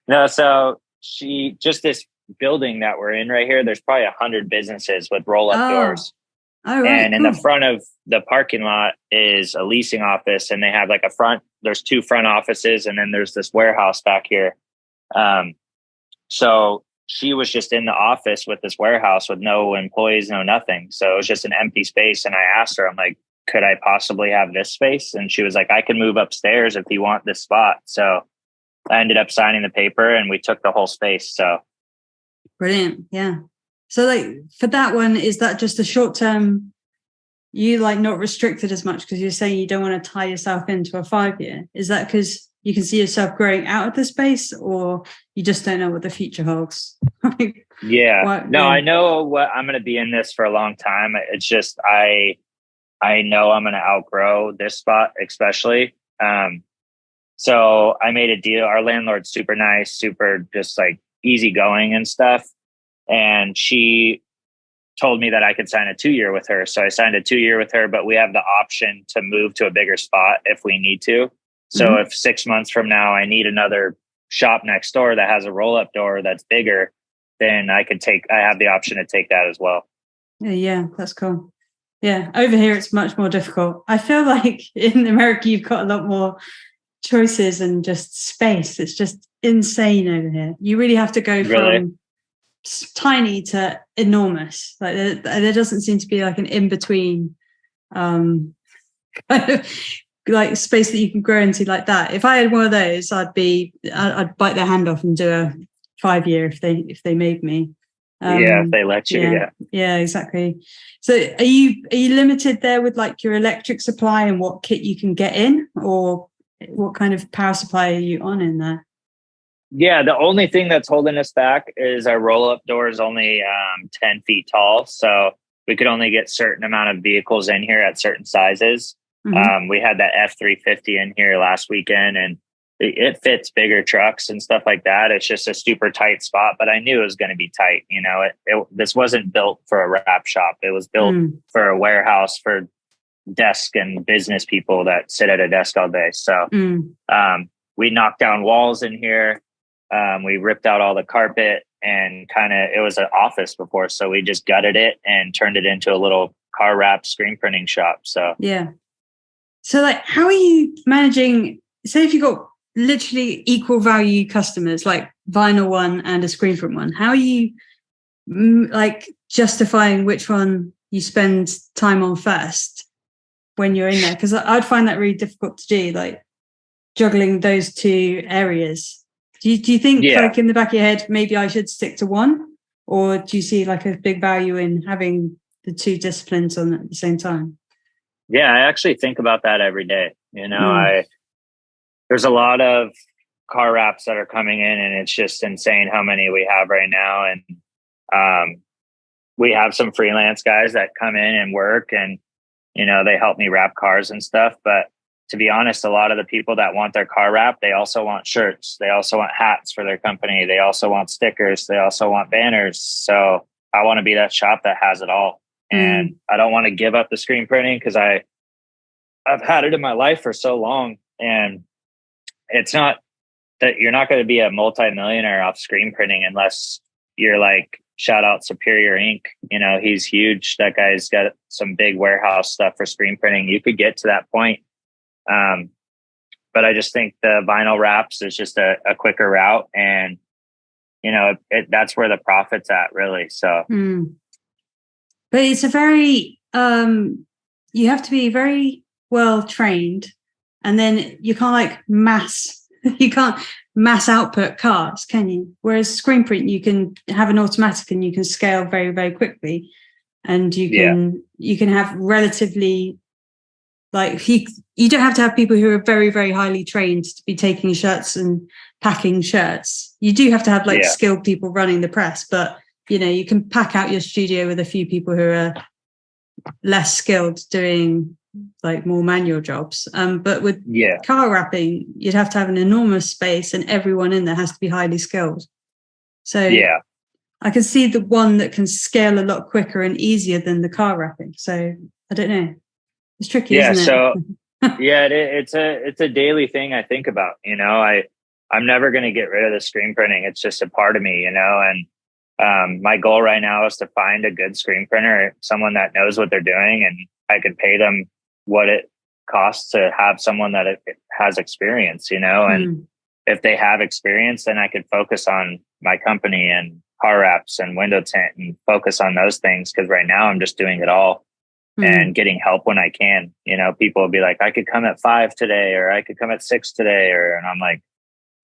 No, so this building that we're in right here, there's probably 100 businesses with roll-up doors. Oh, right, and in the front of the parking lot is a leasing office, and they have like there's 2 front offices, and then there's this warehouse back here. So she was just in the office with this warehouse with no employees, no nothing. So it was just an empty space. And I asked her, I'm like, could I possibly have this space? And she was like, I can move upstairs if you want this spot. So I ended up signing the paper and we took the whole space. So brilliant. Yeah. So like for that one, is that just a short term, you like not restricted as much because you're saying you don't want to tie yourself into a 5-year? Is that because you can see yourself growing out of the space, or you just don't know what the future holds? Yeah. I know what I'm going to be in this for a long time. It's just, I know I'm going to outgrow this spot, especially. So I made a deal. Our landlord's super nice, super just like easygoing and stuff. And she told me that I could sign a 2-year with her. So I signed a 2-year with her, but we have the option to move to a bigger spot if we need to. So if 6 months from now I need another shop next door that has a roll-up door that's bigger, then I have the option to take that as well. Yeah, that's cool. Yeah, over here it's much more difficult. I feel like in America you've got a lot more choices and just space. It's just insane over here. You really have to go from tiny to enormous. Like there doesn't seem to be like an in-between kind of like space that you can grow into like that. If I had one of those, I'd bite their hand off and do a 5-year if they made me. If they let you. Yeah, exactly. So are you limited there with like your electric supply and what kit you can get in, or what kind of power supply are you on in there? Yeah, the only thing that's holding us back is our roll-up door is only 10 feet tall. So we could only get certain amount of vehicles in here at certain sizes. We had that F-350 in here last weekend, and it fits bigger trucks and stuff like that. It's just a super tight spot, but I knew it was going to be tight. You know, this wasn't built for a wrap shop. It was built for a warehouse for desk and business people that sit at a desk all day. So we knocked down walls in here. We ripped out all the carpet, and it was an office before. So we just gutted it and turned it into a little car wrap screen printing shop. So, yeah. So like, how are you managing, say if you got literally equal value customers, like vinyl one and a screen print one, how are you like justifying which one you spend time on first when you're in there? Because I'd find that really difficult to do, like juggling those two areas. Do you think like in the back of your head, maybe I should stick to one? Or do you see like a big value in having the two disciplines on at the same time? Yeah, I actually think about that every day. You know, there's a lot of car wraps that are coming in, and it's just insane how many we have right now. And we have some freelance guys that come in and work, and, you know, they help me wrap cars and stuff. But to be honest, a lot of the people that want their car wrap, they also want shirts. They also want hats for their company. They also want stickers. They also want banners. So I want to be that shop that has it all. And I don't want to give up the screen printing because I've had it in my life for so long. And it's not that you're not going to be a multi-millionaire off screen printing unless you're like, shout out Superior Ink. You know, he's huge. That guy's got some big warehouse stuff for screen printing. You could get to that point. But I just think the vinyl wraps is just a quicker route, and, you know, that's where the profit's at, really. So, but it's a very, you have to be very well trained, and then you can't mass output cars, can you? Whereas screen print, you can have an automatic and you can scale very, very quickly, and you can have relatively, like, you don't have to have people who are very, very highly trained to be taking shirts and packing shirts. You do have to have skilled people running the press, but, you know, you can pack out your studio with a few people who are less skilled doing like more manual jobs. But with car wrapping, you'd have to have an enormous space, and everyone in there has to be highly skilled. So I can see the one that can scale a lot quicker and easier than the car wrapping. So I don't know. It's tricky, isn't it? So it's a daily thing I think about. You know, I'm never going to get rid of the screen printing. It's just a part of me, you know. And my goal right now is to find a good screen printer, someone that knows what they're doing, and I could pay them what it costs to have someone that has experience, you know. And if they have experience, then I could focus on my company and car wraps and window tint and focus on those things. Because right now I'm just doing it all. and getting help when I can. You know, people will be like, I could come at 5 today, or I could come at 6 today, and I'm like,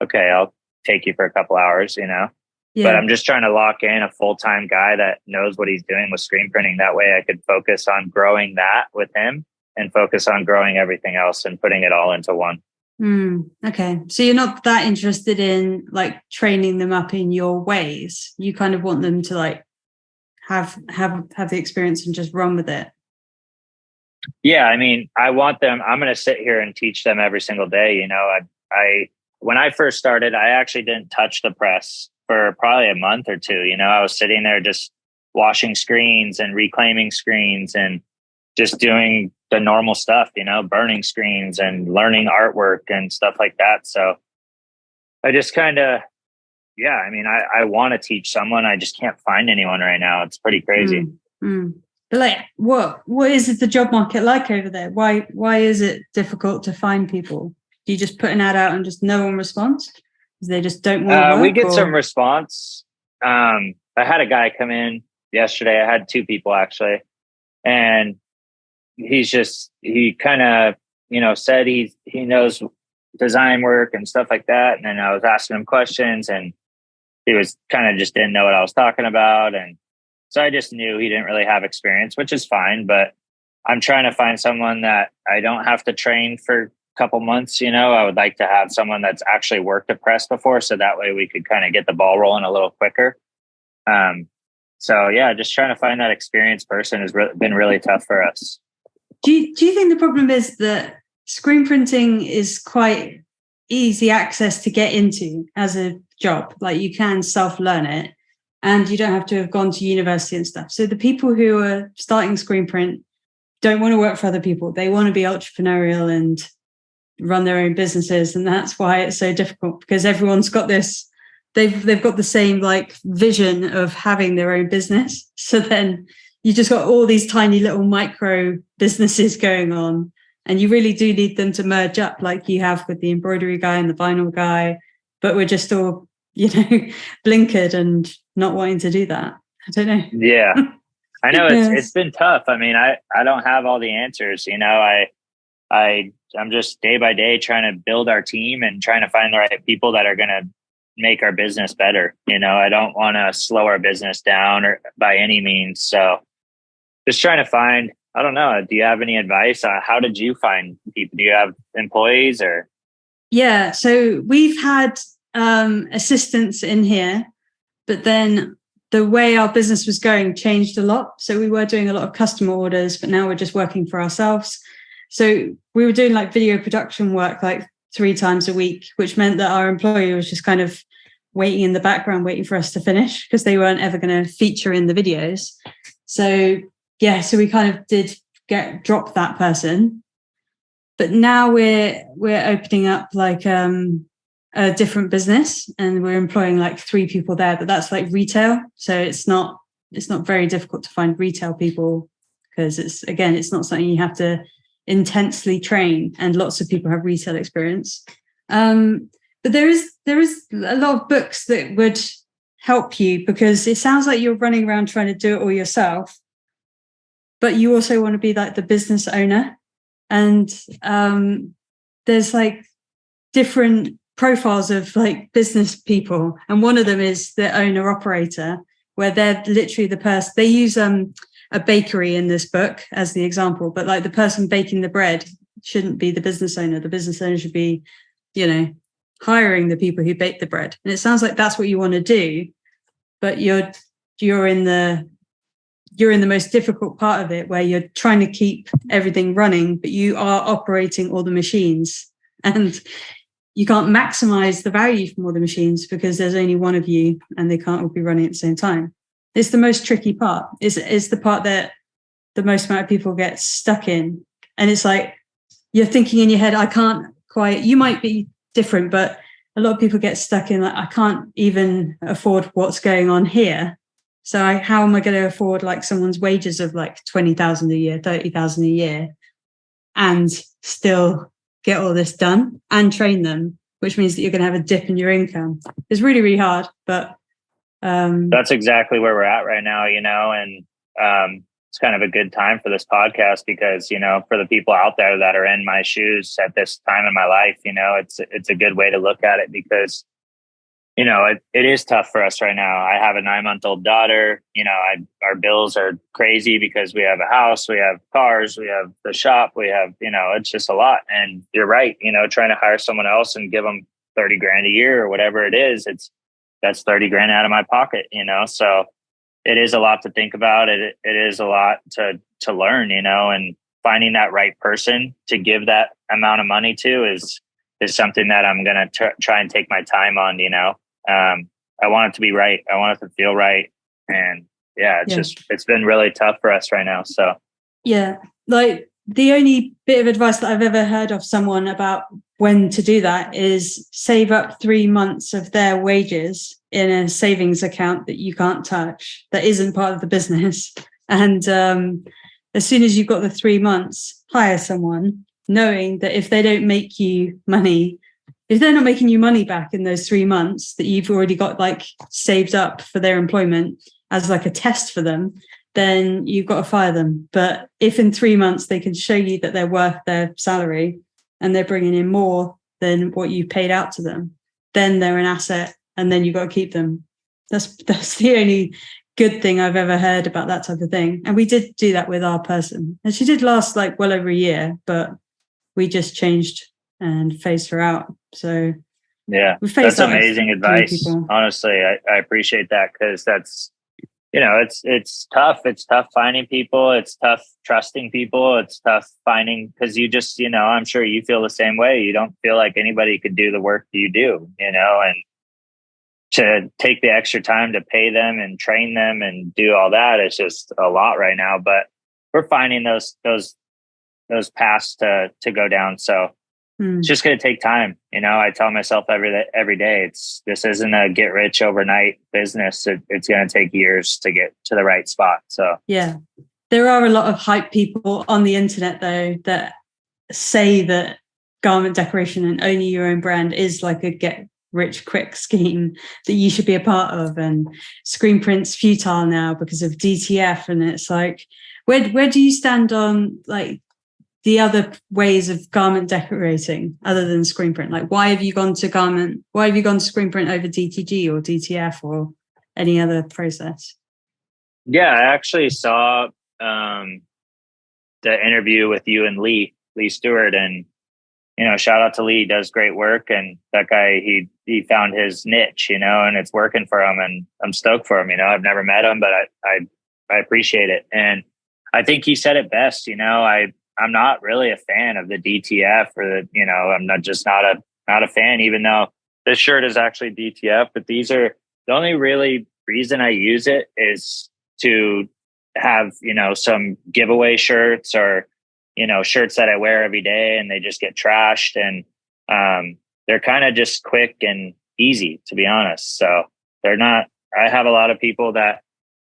okay, I'll take you for a couple hours, you know. But I'm just trying to lock in a full-time guy that knows what he's doing with screen printing. That way I could focus on growing that with him and focus on growing everything else and putting it all into one. Okay. So you're not that interested in like training them up in your ways. You kind of want them to like have the experience and just run with it. Yeah. I mean, I'm going to sit here and teach them every single day. You know, I when I first started, I actually didn't touch the press for probably a month or two. You know, I was sitting there just washing screens and reclaiming screens and just doing the normal stuff, you know, burning screens and learning artwork and stuff like that. So I just kind of, I mean, I want to teach someone. I just can't find anyone right now. It's pretty crazy. But like, what is the job market like over there? Why is it difficult to find people? Do you just put an ad out and just no one responds? They just don't want to work? We get some response. I had a guy come in yesterday. I had 2 people actually. And he kind of, you know, said he knows design work and stuff like that. And then I was asking him questions and he was kind of just didn't know what I was talking about. And so I just knew he didn't really have experience, which is fine. But I'm trying to find someone that I don't have to train for couple months. You know, I would like to have someone that's actually worked a press before, so that way we could kind of get the ball rolling a little quicker. So yeah, just trying to find that experienced person has been really tough for us. Do you think the problem is that screen printing is quite easy access to get into as a job? Like you can self-learn it and you don't have to have gone to university and stuff. So the people who are starting screen print don't want to work for other people. They want to be entrepreneurial and run their own businesses, and that's why it's so difficult, because everyone's got this, they've got the same like vision of having their own business. So then you just got all these tiny little micro businesses going on, and you really do need them to merge up like you have with the embroidery guy and the vinyl guy, but we're just all, you know, blinkered and not wanting to do that. I don't know. Yeah, I know it's been tough. I mean, I don't have all the answers, you know. I'm just day by day trying to build our team and trying to find the right people that are going to make our business better. You know, I don't want to slow our business down or by any means. So just trying to find, I don't know. Do you have any advice? How did you find people? Do you have employees or? Yeah. So we've had assistants in here, but then the way our business was going changed a lot. So we were doing a lot of customer orders, but now we're just working for ourselves. So we were doing like video production work like 3 times a week, which meant that our employee was just kind of waiting in the background, waiting for us to finish because they weren't ever going to feature in the videos. So yeah, so we kind of did drop that person. But now we're opening up like a different business and we're employing like 3 people there, but that's like retail. So it's not very difficult to find retail people because it's not something you have to intensely train, and lots of people have retail experience. But there is a lot of books that would help you, because it sounds like you're running around trying to do it all yourself, but you also want to be like the business owner. And there's like different profiles of like business people, and one of them is the owner operator, where they're literally the person. They use a bakery in this book as the example, but like the person baking the bread shouldn't be the business owner. The business owner should be, you know, hiring the people who bake the bread. And it sounds like that's what you want to do, but you're in the most difficult part of it, where you're trying to keep everything running, but you are operating all the machines, and you can't maximize the value from all the machines because there's only one of you and they can't all be running at the same time. It's the most tricky part. It's the part that the most amount of people get stuck in. And it's like, you're thinking in your head, I can't quite, you might be different, but a lot of people get stuck in like, I can't even afford what's going on here. So how am I going to afford like someone's wages of like 20,000 a year, 30,000 a year, and still get all this done and train them, which means that you're going to have a dip in your income. It's really, really hard, but that's exactly where we're at right now, you know. And it's kind of a good time for this podcast because, you know, for the people out there that are in my shoes at this time in my life, you know, it's a good way to look at it because, you know, it is tough for us right now. I have a 9-month-old daughter. You know, our bills are crazy because we have a house, we have cars, we have the shop, we have, you know, it's just a lot. And you're right, you know, trying to hire someone else and give them 30 grand a year or whatever it is, that's 30 grand out of my pocket, you know? So it is a lot to think about. It is a lot to learn, you know, and finding that right person to give that amount of money to is something that I'm going to try and take my time on, you know. I want it to be right. I want it to feel right. And it's been really tough for us right now. So, yeah, like the only bit of advice that I've ever heard of someone about when to do that is save up 3 months of their wages in a savings account that you can't touch, that isn't part of the business. And as soon as you've got the 3 months, hire someone, knowing that if they don't make you money, if they're not making you money back in those 3 months that you've already got like saved up for their employment as like a test for them, then you've got to fire them. But if in 3 months they can show you that they're worth their salary and they're bringing in more than what you paid out to them, then they're an asset and then you've got to keep them. That's the only good thing I've ever heard about that type of thing. And we did do that with our person. And she did last like well over a year, but we just changed and phased her out. So yeah, that's amazing advice. Honestly, I appreciate that because that's, you know, it's tough. It's tough finding people. It's tough trusting people. It's tough finding because you just, you know, I'm sure you feel the same way. You don't feel like anybody could do the work you do, you know, and to take the extra time to pay them and train them and do all that, it's just a lot right now. But we're finding those paths to go down. So it's just going to take time. You know, I tell myself every day, this isn't a get rich overnight business. It's going to take years to get to the right spot. So, yeah, there are a lot of hype people on the internet though, that say that garment decoration and owning your own brand is like a get rich quick scheme that you should be a part of. And screen print's futile now because of DTF. And it's like, where do you stand on like the other ways of garment decorating other than screen print? Like, why have you gone to screen print over DTG or DTF or any other process? Yeah, I actually saw the interview with you and Lee Stewart, and you know, shout out to Lee. He does great work, and that guy, he found his niche, you know, and it's working for him, and I'm stoked for him. You know, I've never met him, but I appreciate it, and I think he said it best. You know, I'm not really a fan of the DTF or the, you know, I'm not a fan, even though this shirt is actually DTF, but these are the only really reason I use it is to have, you know, some giveaway shirts or, you know, shirts that I wear every day and they just get trashed, and they're kind of just quick and easy, to be honest. So they're not, I have a lot of people that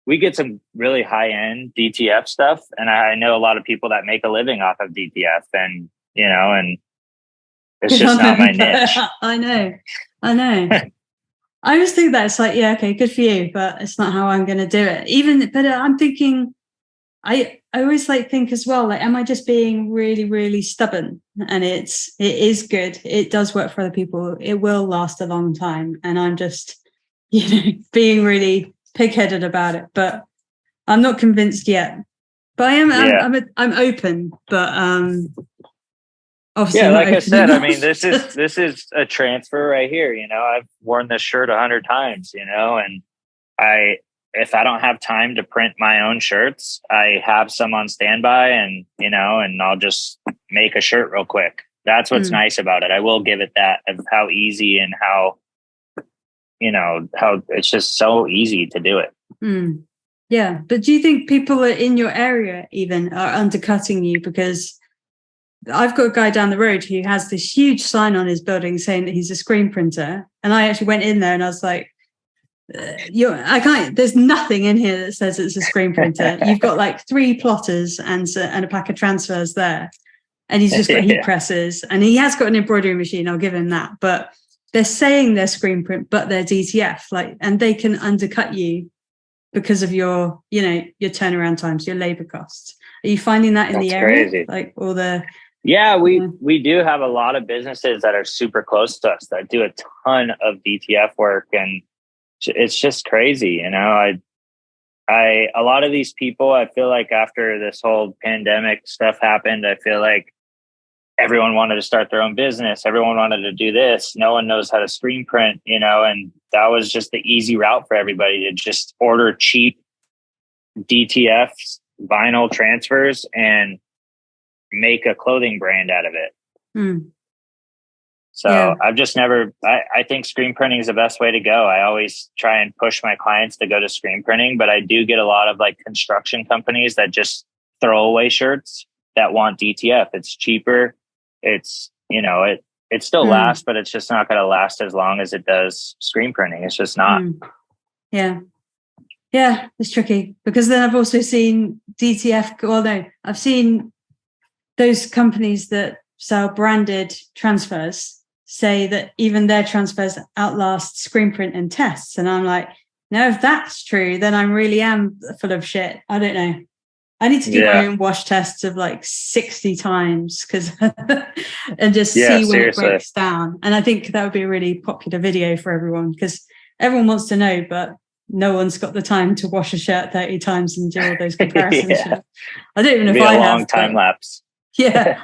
we get some really high end DTF stuff. And I know a lot of people that make a living off of DTF, and, you know, and it's just not my niche. I know. I always think that it's like, yeah, okay, good for you, but it's not how I'm going to do it. But I'm thinking, I always like think as well, like, am I just being really, really stubborn? And it is good. It does work for other people. It will last a long time. And I'm just, you know, being really pig-headed about it, but I'm not convinced yet. But I'm open, but obviously, yeah, like I said, I mean, this is a transfer right here. You know, I've worn this shirt 100 times, you know, and if I don't have time to print my own shirts, I have some on standby, and, you know, and I'll just make a shirt real quick. That's what's nice about it. I will give it that, of how easy and how, you know, how it's just so easy to do it. Yeah. But do you think people in your area even are undercutting you? Because I've got a guy down the road who has this huge sign on his building saying that he's a screen printer. And I actually went in there and I was like, there's nothing in here that says it's a screen printer. You've got like 3 plotters and a pack of transfers there. And he's just got heat presses, and he has got an embroidery machine. I'll give him that. But they're saying they're screen print, but they're DTF, like, and they can undercut you because of your turnaround times, your labor costs. Are you finding that in the area? Crazy. Like all the we do have a lot of businesses that are super close to us that do a ton of DTF work, and it's just crazy. A lot of these people, I feel like after this whole pandemic stuff happened, I feel like everyone wanted to start their own business. Everyone wanted to do this. No one knows how to screen print, and that was just the easy route for everybody to just order cheap DTFs, vinyl transfers, and make a clothing brand out of it. So I've just never, I think screen printing is the best way to go. I always try and push my clients to go to screen printing, but I do get a lot of like construction companies that just throw away shirts that want DTF. It's cheaper. It's, it still lasts, but it's just not going to last as long as it does screen printing. It's just not. Yeah, it's tricky because then I've also seen DTF. Well, no, I've seen those companies that sell branded transfers say that even their transfers outlast screen print and tests. And I'm like, no, if that's true, then I really am full of shit. I don't know. I need to do my own wash tests of like 60 times and just see when it breaks down. And I think that would be a really popular video for everyone because everyone wants to know, but no one's got the time to wash a shirt 30 times and do all those comparisons. I don't even know if I have. A long time lapse. Yeah.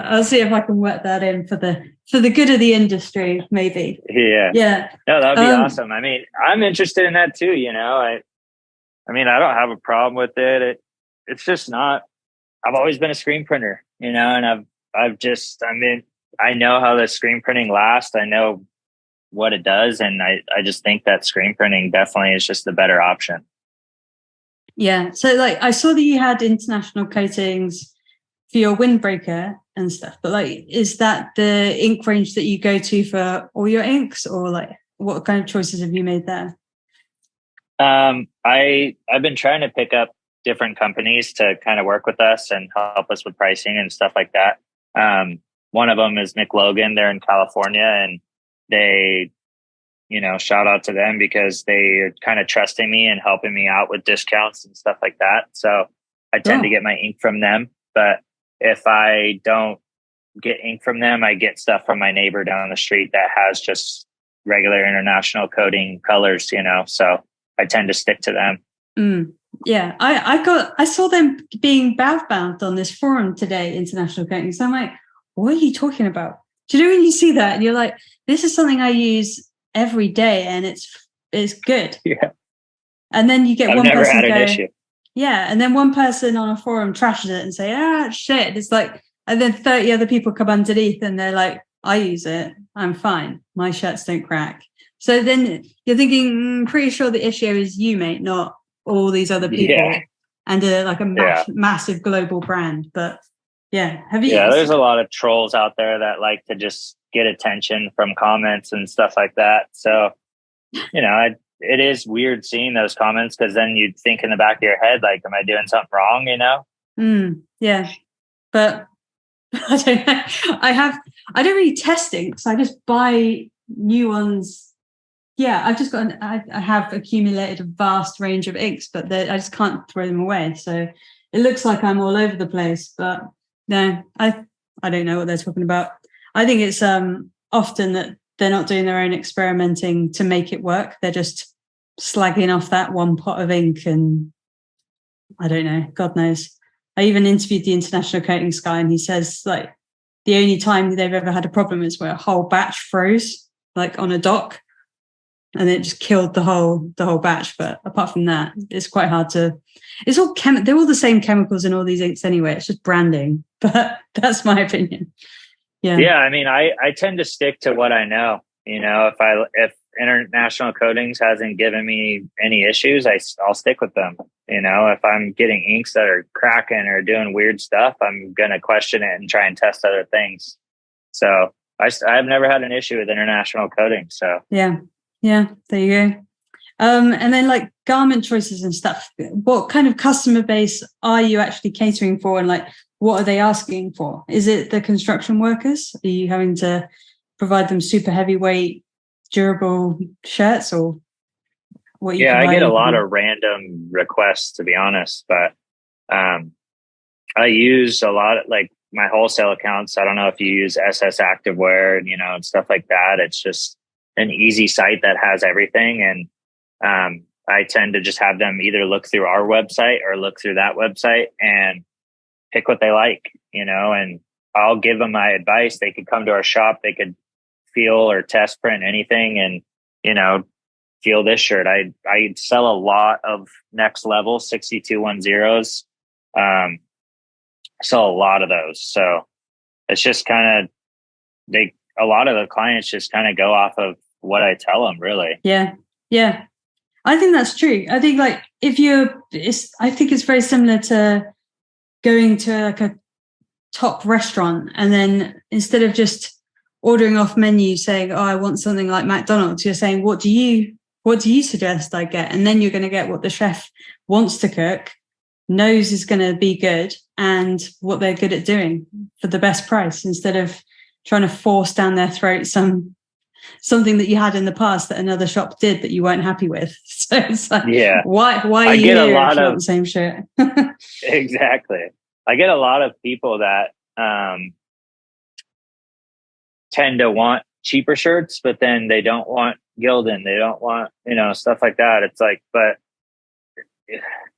I'll see if I can work that in for the good of the industry, maybe. Yeah. No, that'd be awesome. I mean, I'm interested in that too. I mean, I don't have a problem with it. It's just not. I've always been a screen printer, and I know how the screen printing lasts. I know what it does, and I just think that screen printing definitely is just the better option. Yeah. So, like, I saw that you had international coatings for your windbreaker and stuff, but like, is that the ink range that you go to for all your inks, or like what kind of choices have you made there? I've been trying to pick up different companies to kind of work with us and help us with pricing and stuff like that. One of them is McLogan. They're in California, and they, shout out to them because they're kind of trusting me and helping me out with discounts and stuff like that. So I tend to get my ink from them, but if I don't get ink from them, I get stuff from my neighbor down the street that has just regular international coating colors, so I tend to stick to them. Yeah, I saw them being bound on this forum today, international coating. So I'm like, what are you talking about? Do you know when you see that and you're like, this is something I use every day and it's good. Yeah. And then you get I've one never person had an go, issue. Yeah, and then one person on a forum trashes it and say, shit. It's like, and then 30 other people come underneath and they're like, I use it. I'm fine. My shirts don't crack. So then you're thinking, pretty sure the issue is you, mate, not all these other people and a massive global brand. But have you? Yeah, there's a lot of trolls out there that like to just get attention from comments and stuff like that. So, it is weird seeing those comments because then you'd think in the back of your head, like, am I doing something wrong? Yeah. But I don't know. I don't really test inks. I just buy new ones. Yeah, I've just got I have accumulated a vast range of inks, but I just can't throw them away. So it looks like I'm all over the place, but no, I don't know what they're talking about. I think it's often that they're not doing their own experimenting to make it work. They're just slagging off that one pot of ink, and I don't know, God knows. I even interviewed the international coatings guy, and he says like the only time they've ever had a problem is where a whole batch froze, like on a dock, and it just killed the whole batch. But apart from that, it's quite hard to. It's all they're all the same chemicals in all these inks anyway. It's just branding, but that's my opinion. Yeah. I mean, I tend to stick to what I know. If international coatings hasn't given me any issues, I'll stick with them. If I'm getting inks that are cracking or doing weird stuff, I'm gonna question it and try and test other things. So I've never had an issue with international coating. So yeah, there you go. And then like garment choices and stuff. What kind of customer base are you actually catering for, and like what are they asking for? Is it the construction workers? Are you having to provide them super heavyweight, durable shirts, or? what you Yeah, I provide get a for lot them. of random requests, to be honest, but I use a lot of like my wholesale accounts. I don't know if you use SS Activewear and, and stuff like that. It's just an easy site that has everything. And I tend to just have them either look through our website or look through that website and pick what they like, and I'll give them my advice. They could come to our shop. They could feel or test print anything and, feel this shirt. I sell a lot of Next Level 6210s. Sell a lot of those. So it's just kind of, a lot of the clients just kind of go off of what I tell them, really. Yeah. Yeah. I think that's true. I think like I think it's very similar to going to like a top restaurant and then instead of just ordering off menu saying, oh, I want something like McDonald's, you're saying, what do you suggest I get? And then you're going to get what the chef wants to cook, knows is going to be good, and what they're good at doing for the best price, instead of trying to force down their throat something that you had in the past that another shop did that you weren't happy with. So it's like, why are you here if you want the same shit? Exactly. I get a lot of people that tend to want cheaper shirts, but then they don't want Gildan. They don't want, stuff like that. It's like, but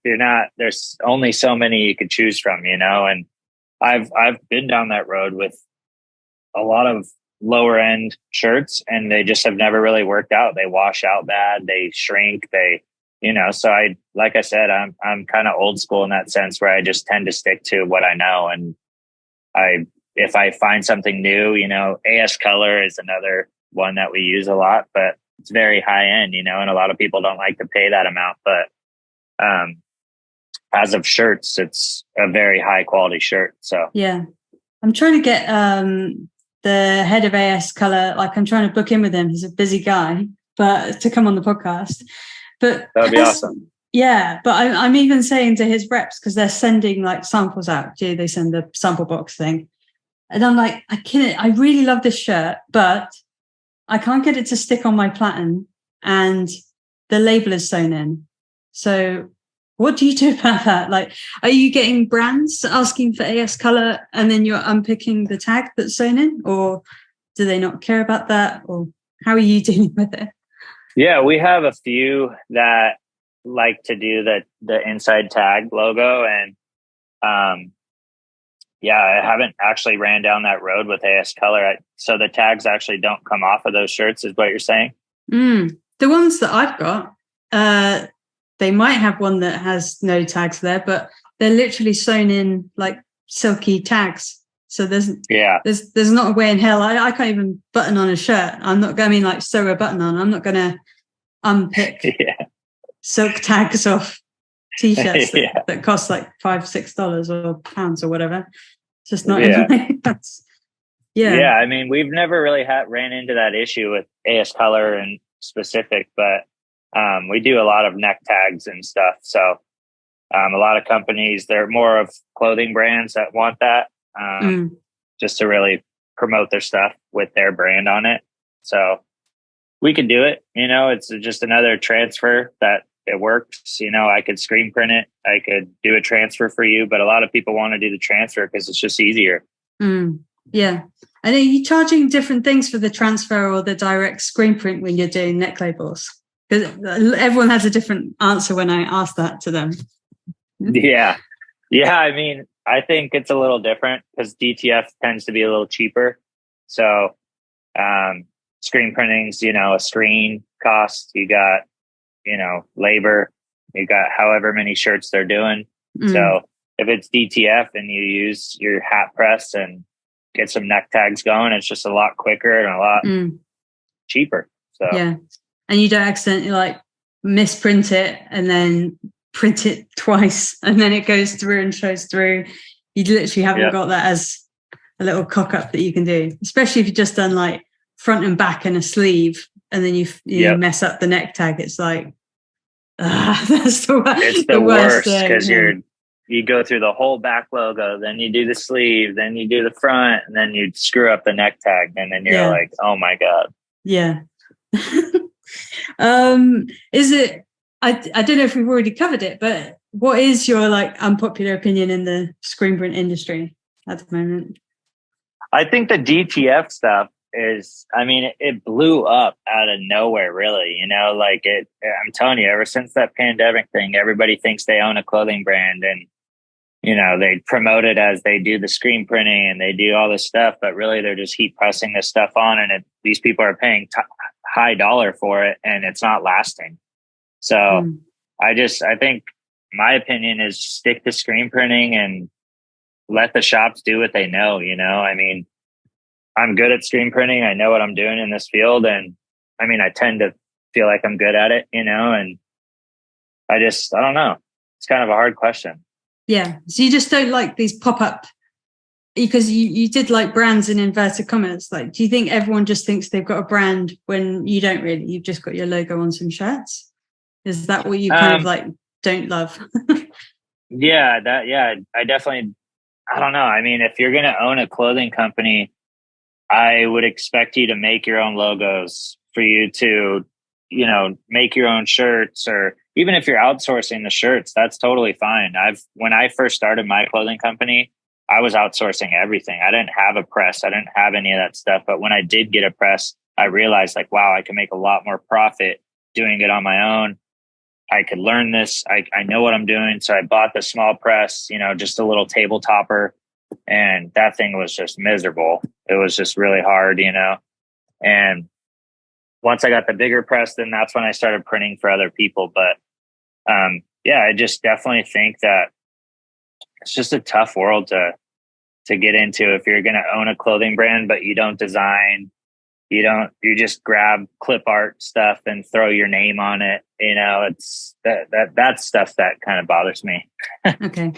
there's only so many you could choose from, and I've been down that road with a lot of lower end shirts and they just have never really worked out. They wash out bad, they shrink, so like I said, I'm kind of old school in that sense where I just tend to stick to what I know. And if I find something new, AS Color is another one that we use a lot, but it's very high end, and a lot of people don't like to pay that amount, but as of shirts, it's a very high quality shirt. So yeah, I'm trying to get the head of AS Color, like I'm trying to book in with him. He's a busy guy, but to come on the podcast. But that'd be awesome. Yeah, but I'm even saying to his reps, because they're sending like samples out. They send the sample box thing, and I'm like, I really love this shirt, but I can't get it to stick on my platen, and the label is sewn in. So what do you do about that? Like, are you getting brands asking for AS Color and then you're unpicking the tag that's sewn in, or do they not care about that? Or how are you dealing with it? Yeah, we have a few that like to do the inside tag logo. And I haven't actually ran down that road with AS Color. So the tags actually don't come off of those shirts is what you're saying? The ones that I've got, they might have one that has no tags there, but they're literally sewn in like silky tags. So there's not a way in hell. I can't even button on a shirt. I'm not going to like sew a button on. I'm not going to unpick silk tags off t-shirts that cost like $5-6 or pounds or whatever. It's just not in my hands. Yeah. I mean, we've never really ran into that issue with AS Color and specific, but we do a lot of neck tags and stuff. So a lot of companies, they're more of clothing brands that want that just to really promote their stuff with their brand on it. So we could do it. It's just another transfer that it works. I could screen print it. I could do a transfer for you, but a lot of people want to do the transfer because it's just easier. Yeah. And are you charging different things for the transfer or the direct screen print when you're doing neck labels? Because everyone has a different answer when I ask that to them. Yeah. I mean, I think it's a little different because DTF tends to be a little cheaper. So screen printing's, a screen cost. You got, labor. You got however many shirts they're doing. So if it's DTF and you use your hat press and get some neck tags going, it's just a lot quicker and a lot cheaper. So yeah. And you don't accidentally like misprint it and then print it twice and then it goes through and shows through. You literally haven't got that as a little cock up that you can do, especially if you've just done like front and back and a sleeve and then you mess up the neck tag. It's like, that's the worst because you go through the whole back logo, then you do the sleeve, then you do the front, and then you screw up the neck tag, and then you're like, oh my God. Yeah. Is it I don't know if we've already covered it, but what is your like unpopular opinion in the screen print industry at the moment? I think the DTF stuff is, I mean, it blew up out of nowhere, really. Like I'm telling you, ever since that pandemic thing, everybody thinks they own a clothing brand, and they promote it as they do the screen printing and they do all this stuff, but really they're just heat pressing this stuff on, and these people are paying high dollar for it, and it's not lasting. So I think my opinion is stick to screen printing and let the shops do what they know. I mean, I'm good at screen printing. I know what I'm doing in this field. And I mean, I tend to feel like I'm good at it, and I don't know. It's kind of a hard question. Yeah. So you just don't like these pop-up, because you did like brands in inverted commas. Like, do you think everyone just thinks they've got a brand when you don't really? You've just got your logo on some shirts. Is that what you kind of like don't love? Yeah, I definitely, I don't know. I mean, if you're going to own a clothing company, I would expect you to make your own logos, for you to, make your own shirts, or even if you're outsourcing the shirts, that's totally fine. When I first started my clothing company, I was outsourcing everything. I didn't have a press. I didn't have any of that stuff. But when I did get a press, I realized like, wow, I can make a lot more profit doing it on my own. I could learn this. I know what I'm doing. So I bought the small press, just a little table topper, and that thing was just miserable. It was just really hard, and once I got the bigger press, then that's when I started printing for other people. But I just definitely think that it's just a tough world to get into if you're going to own a clothing brand, but you don't design. You just grab clip art stuff and throw your name on it. It's that stuff that kind of bothers me. Okay.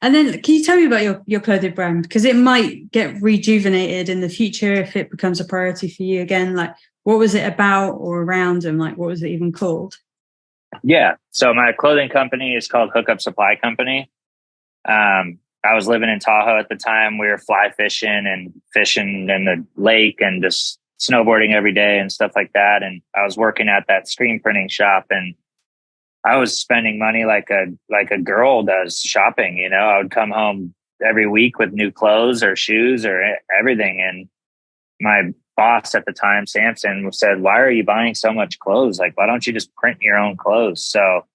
And then can you tell me about your clothing brand? Because it might get rejuvenated in the future if it becomes a priority for you again. Like, what was it about or around, and like, what was it even called? Yeah. So my clothing company is called Hookup Supply Company. I was living in Tahoe at the time. We were fly fishing in the lake and just snowboarding every day and stuff like that. And I was working at that screen printing shop, and I was spending money like a girl does shopping. I would come home every week with new clothes or shoes or everything. And my boss at the time, Samson, said, "Why are you buying so much clothes? Like, why don't you just print your own clothes?" So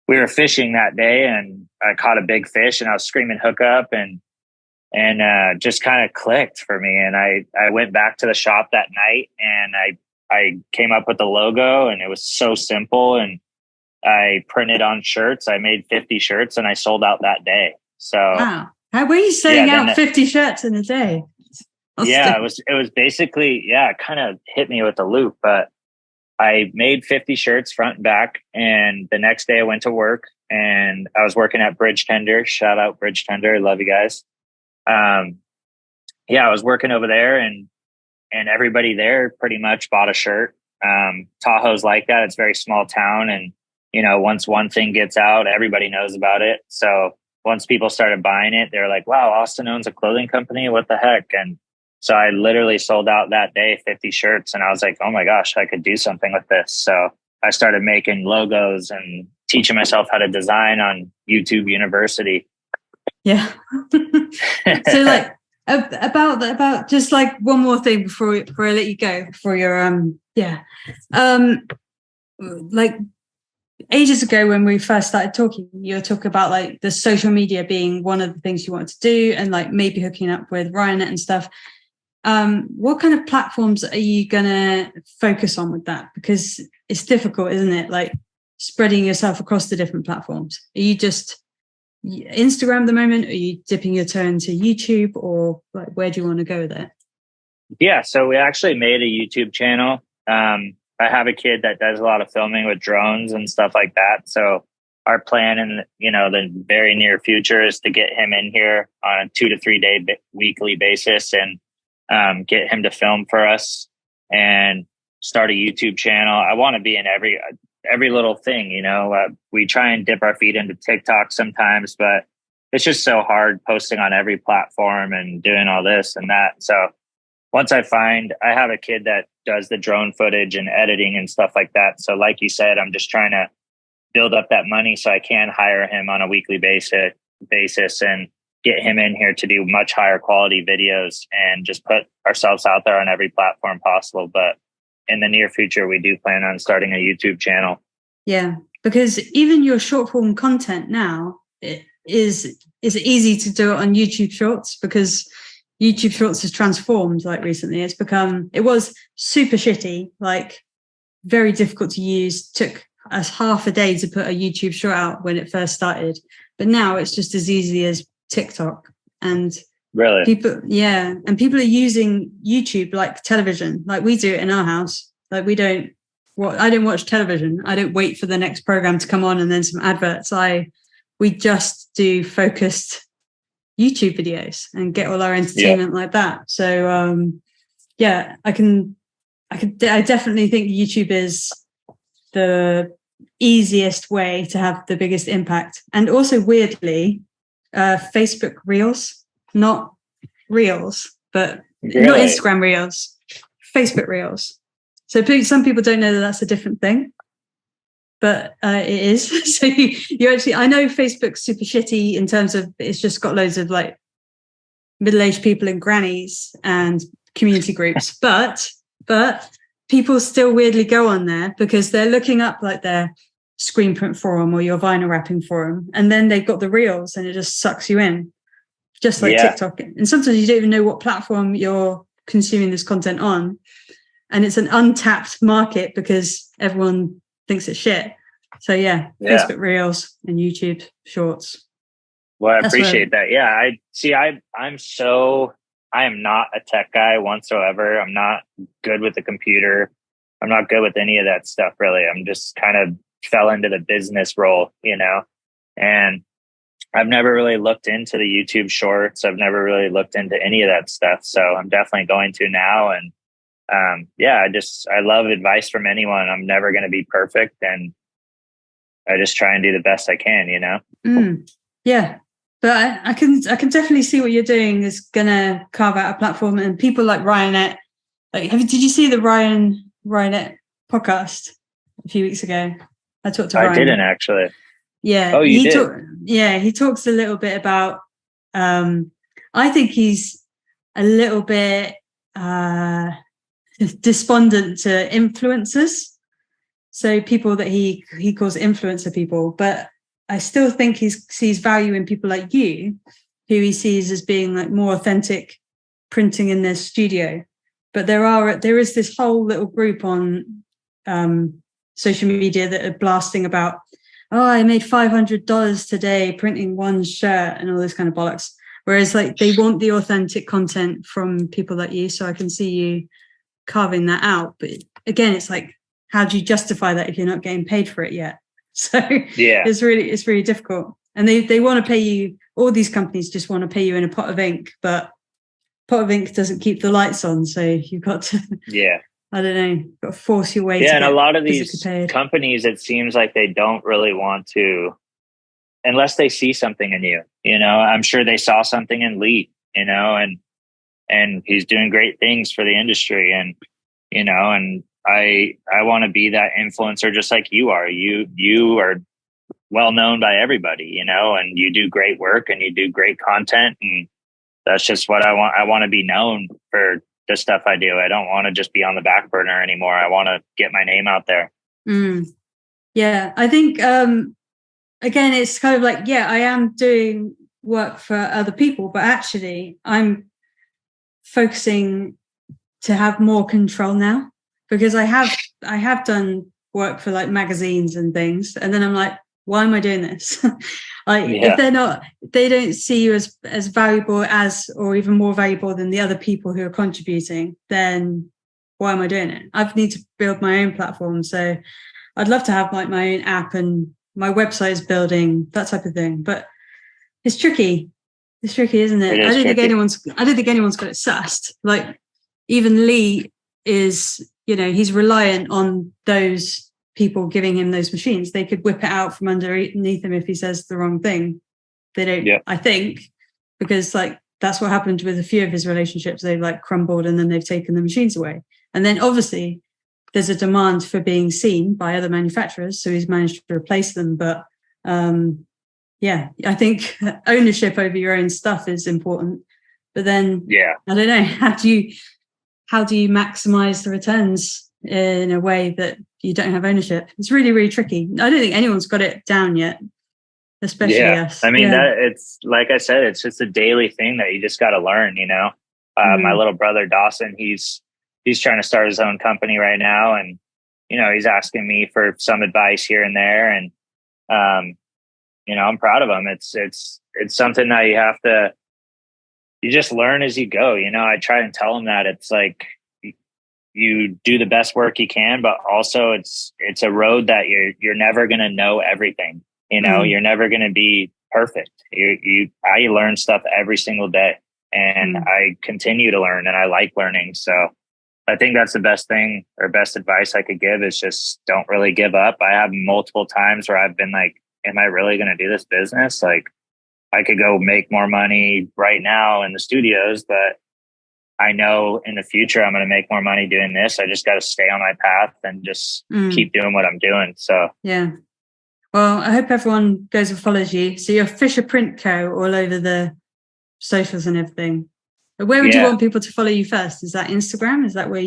we were fishing that day, and I caught a big fish, and I was screaming hookup, and just kind of clicked for me. And I went back to the shop that night, and I came up with the logo, and it was so simple. And I printed on shirts. I made 50 shirts, and I sold out that day. So wow, how were you selling out 50 shirts in a day? It was basically, it kind of hit me with a loop, but I made 50 shirts front and back. And the next day I went to work, and I was working at Bridge Tender. Shout out Bridge Tender. Love you guys. I was working over there, and everybody there pretty much bought a shirt. Tahoe's like that. It's a very small town. And, once one thing gets out, everybody knows about it. So once people started buying it, they're like, wow, Austin owns a clothing company. What the heck? And so I literally sold out that day 50 shirts, and I was like, oh my gosh, I could do something with this. So I started making logos and teaching myself how to design on YouTube University. Yeah. So like about just like one more thing before I let you go, for your like ages ago when we first started talking, you were talking about like the social media being one of the things you wanted to do, and like maybe hooking up with Ryan and stuff. What kind of platforms are you gonna focus on with that? Because it's difficult, isn't it? Like spreading yourself across the different platforms. Are you just Instagram at the moment? Are you dipping your toe into YouTube, or like where do you want to go with it? Yeah, so we actually made a YouTube channel. I have a kid that does a lot of filming with drones and stuff like that. So our plan in the very near future is to get him in here on a 2 to 3 day weekly basis, and get him to film for us and start a YouTube channel. I want to be in every little thing. We try and dip our feet into TikTok sometimes, but it's just so hard posting on every platform and doing all this and that. So once I have a kid that does the drone footage and editing and stuff like that. So like you said, I'm just trying to build up that money so I can hire him on a weekly basis and get him in here to do much higher quality videos and just put ourselves out there on every platform possible. But in the near future, we do plan on starting a YouTube channel. Yeah, because even your short form content now is easy to do it on YouTube Shorts, because YouTube Shorts has transformed like recently. It was super shitty, like very difficult to use. Took us half a day to put a YouTube short out when it first started. But now it's just as easy as TikTok. And really, people are using YouTube like television, like we do it in our house. Like I don't watch television. I don't wait for the next program to come on and then some adverts. We just do focused YouTube videos and get all our entertainment like that. So I definitely think YouTube is the easiest way to have the biggest impact. And also weirdly, Facebook Reels, not Reels, but not Instagram Reels, Facebook Reels. So some people don't know that that's a different thing, but it is. So you actually, I know Facebook's super shitty in terms of it's just got loads of like middle-aged people and grannies and community groups, but people still weirdly go on there because they're looking up like their screen print forum or your vinyl wrapping forum, and then they've got the reels and it just sucks you in, just like TikTok. And sometimes you don't even know what platform you're consuming this content on, and it's an untapped market because everyone thinks it's shit. So Facebook Reels and YouTube Shorts. Well, I appreciate that. Yeah, I am not a tech guy whatsoever. I'm not good with the computer. I'm not good with any of that stuff, really. I'm just kind of fell into the business role, and I've never really looked into the YouTube Shorts. I've never really looked into any of that stuff. So I'm definitely going to now. And I love advice from anyone. I'm never going to be perfect, and I just try and do the best I can, Yeah. But I can definitely see what you're doing is going to carve out a platform, and people like Ryanette. Like, did you see the Ryanette podcast a few weeks ago? I talked to Ryan. I didn't actually. Yeah. Oh, you did? He talks a little bit about. I think he's a little bit despondent to influencers, so people that he calls influencer people, but I still think he sees value in people like you, who he sees as being like more authentic, printing in their studio. But there is this whole little group on social media that are blasting about, I made $500 today printing one shirt and all this kind of bollocks. Whereas like they want the authentic content from people like you. So I can see you carving that out. But again, it's like, how do you justify that if you're not getting paid for it yet? So it's really difficult. And they want to pay you, all these companies just want to pay you in a pot of ink, but pot of ink doesn't keep the lights on. So you've got to, I don't know, got to force your way to and a lot of these companies, it seems like they don't really want to, unless they see something in you, I'm sure they saw something in Lee, and he's doing great things for the industry, and, and I want to be that influencer just like you are. You are well known by everybody, and you do great work and you do great content, and that's just what I want. I want to be known for the stuff I do. I don't want to just be on the back burner anymore. I want to get my name out there. Yeah, I think again, it's kind of like, I am doing work for other people, but actually I'm focusing to have more control now. Because I have done work for like magazines and things, and then I'm like, why am I doing this? If they don't see you as valuable or even more valuable than the other people who are contributing, then why am I doing it? I need to build my own platform. So I'd love to have like my own app and my website is building, that type of thing. But it's tricky. It's tricky, isn't it? I don't think anyone's got it sussed. Like even Lee is, he's reliant on those people giving him those machines. They could whip it out from underneath him if he says the wrong thing. They don't, I think, because like that's what happened with a few of his relationships. They've like crumbled and then they've taken the machines away. And then obviously there's a demand for being seen by other manufacturers, so he's managed to replace them. But yeah, I think ownership over your own stuff is important. But then, I don't know, how do you maximize the returns in a way that you don't have ownership? It's really, really tricky. I don't think anyone's got it down yet, especially us. I mean, that it's like I said, it's just a daily thing that you just got to learn. You know, my little brother Dawson, he's trying to start his own company right now, and you know, he's asking me for some advice here and there, and you know, I'm proud of him. It's something that you just learn as you go. You know, I try and tell him that it's like you do the best work you can, but also it's a road that you're never going to know everything. You know, you're never going to be perfect. I learn stuff every single day, and I continue to learn, and I like learning. So I think that's the best thing or best advice I could give is just don't really give up. I have multiple times where I've been like, am I really going to do this business? Like, I could go make more money right now in the studios, but I know in the future I'm going to make more money doing this. I just got to stay on my path and just keep doing what I'm doing. So yeah. Well, I hope everyone goes and follows you. So you're Fisher Print Co. all over the socials and everything. But where would you want people to follow you first? Is that Instagram? Is that where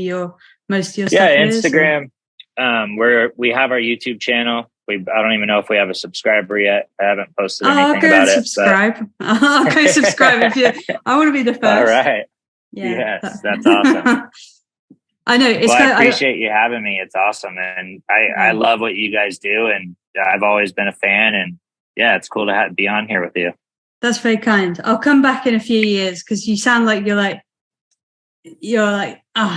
most of your stuff is? Yeah, Instagram. We have our YouTube channel. I don't even know if we have a subscriber yet. I haven't posted anything about it. Subscribe. I'll go subscribe I want to be the first. All right. Yeah, yes, that's awesome. I know. I appreciate you having me. It's awesome. And I love what you guys do. And I've always been a fan. And yeah, it's cool to be on here with you. That's very kind. I'll come back in a few years because you sound like you're like,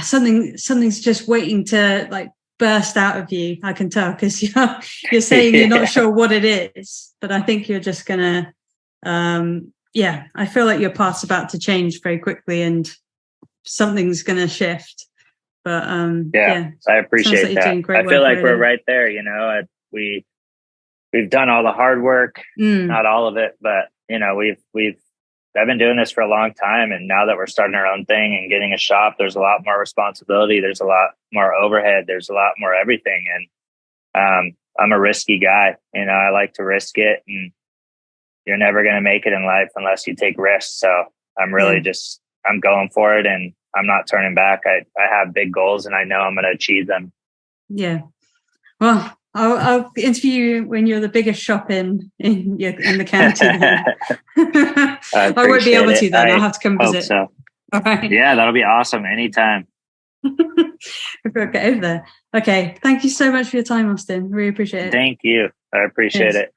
something's just waiting to like burst out of you. I can tell because you're saying you're not sure what it is, but I think you're just gonna I feel like your path's about to change very quickly and something's gonna shift. But I appreciate that. I feel like we're right there, you know. We've done all the hard work, not all of it, but you know, I've been doing this for a long time, and now that we're starting our own thing and getting a shop, there's a lot more responsibility. There's a lot more overhead. There's a lot more everything. And I'm a risky guy. You know, I like to risk it, and you're never going to make it in life unless you take risks. So I'm really I'm going for it, and I'm not turning back. I have big goals, and I know I'm going to achieve them. Yeah. Well, I'll interview you when you're the biggest shop in the county. I won't be able to then. I'll have to come visit. So. All right. Yeah, that'll be awesome. Anytime. I've got to get over there. Okay. Thank you so much for your time, Austin. Really appreciate it. Thank you. I appreciate it.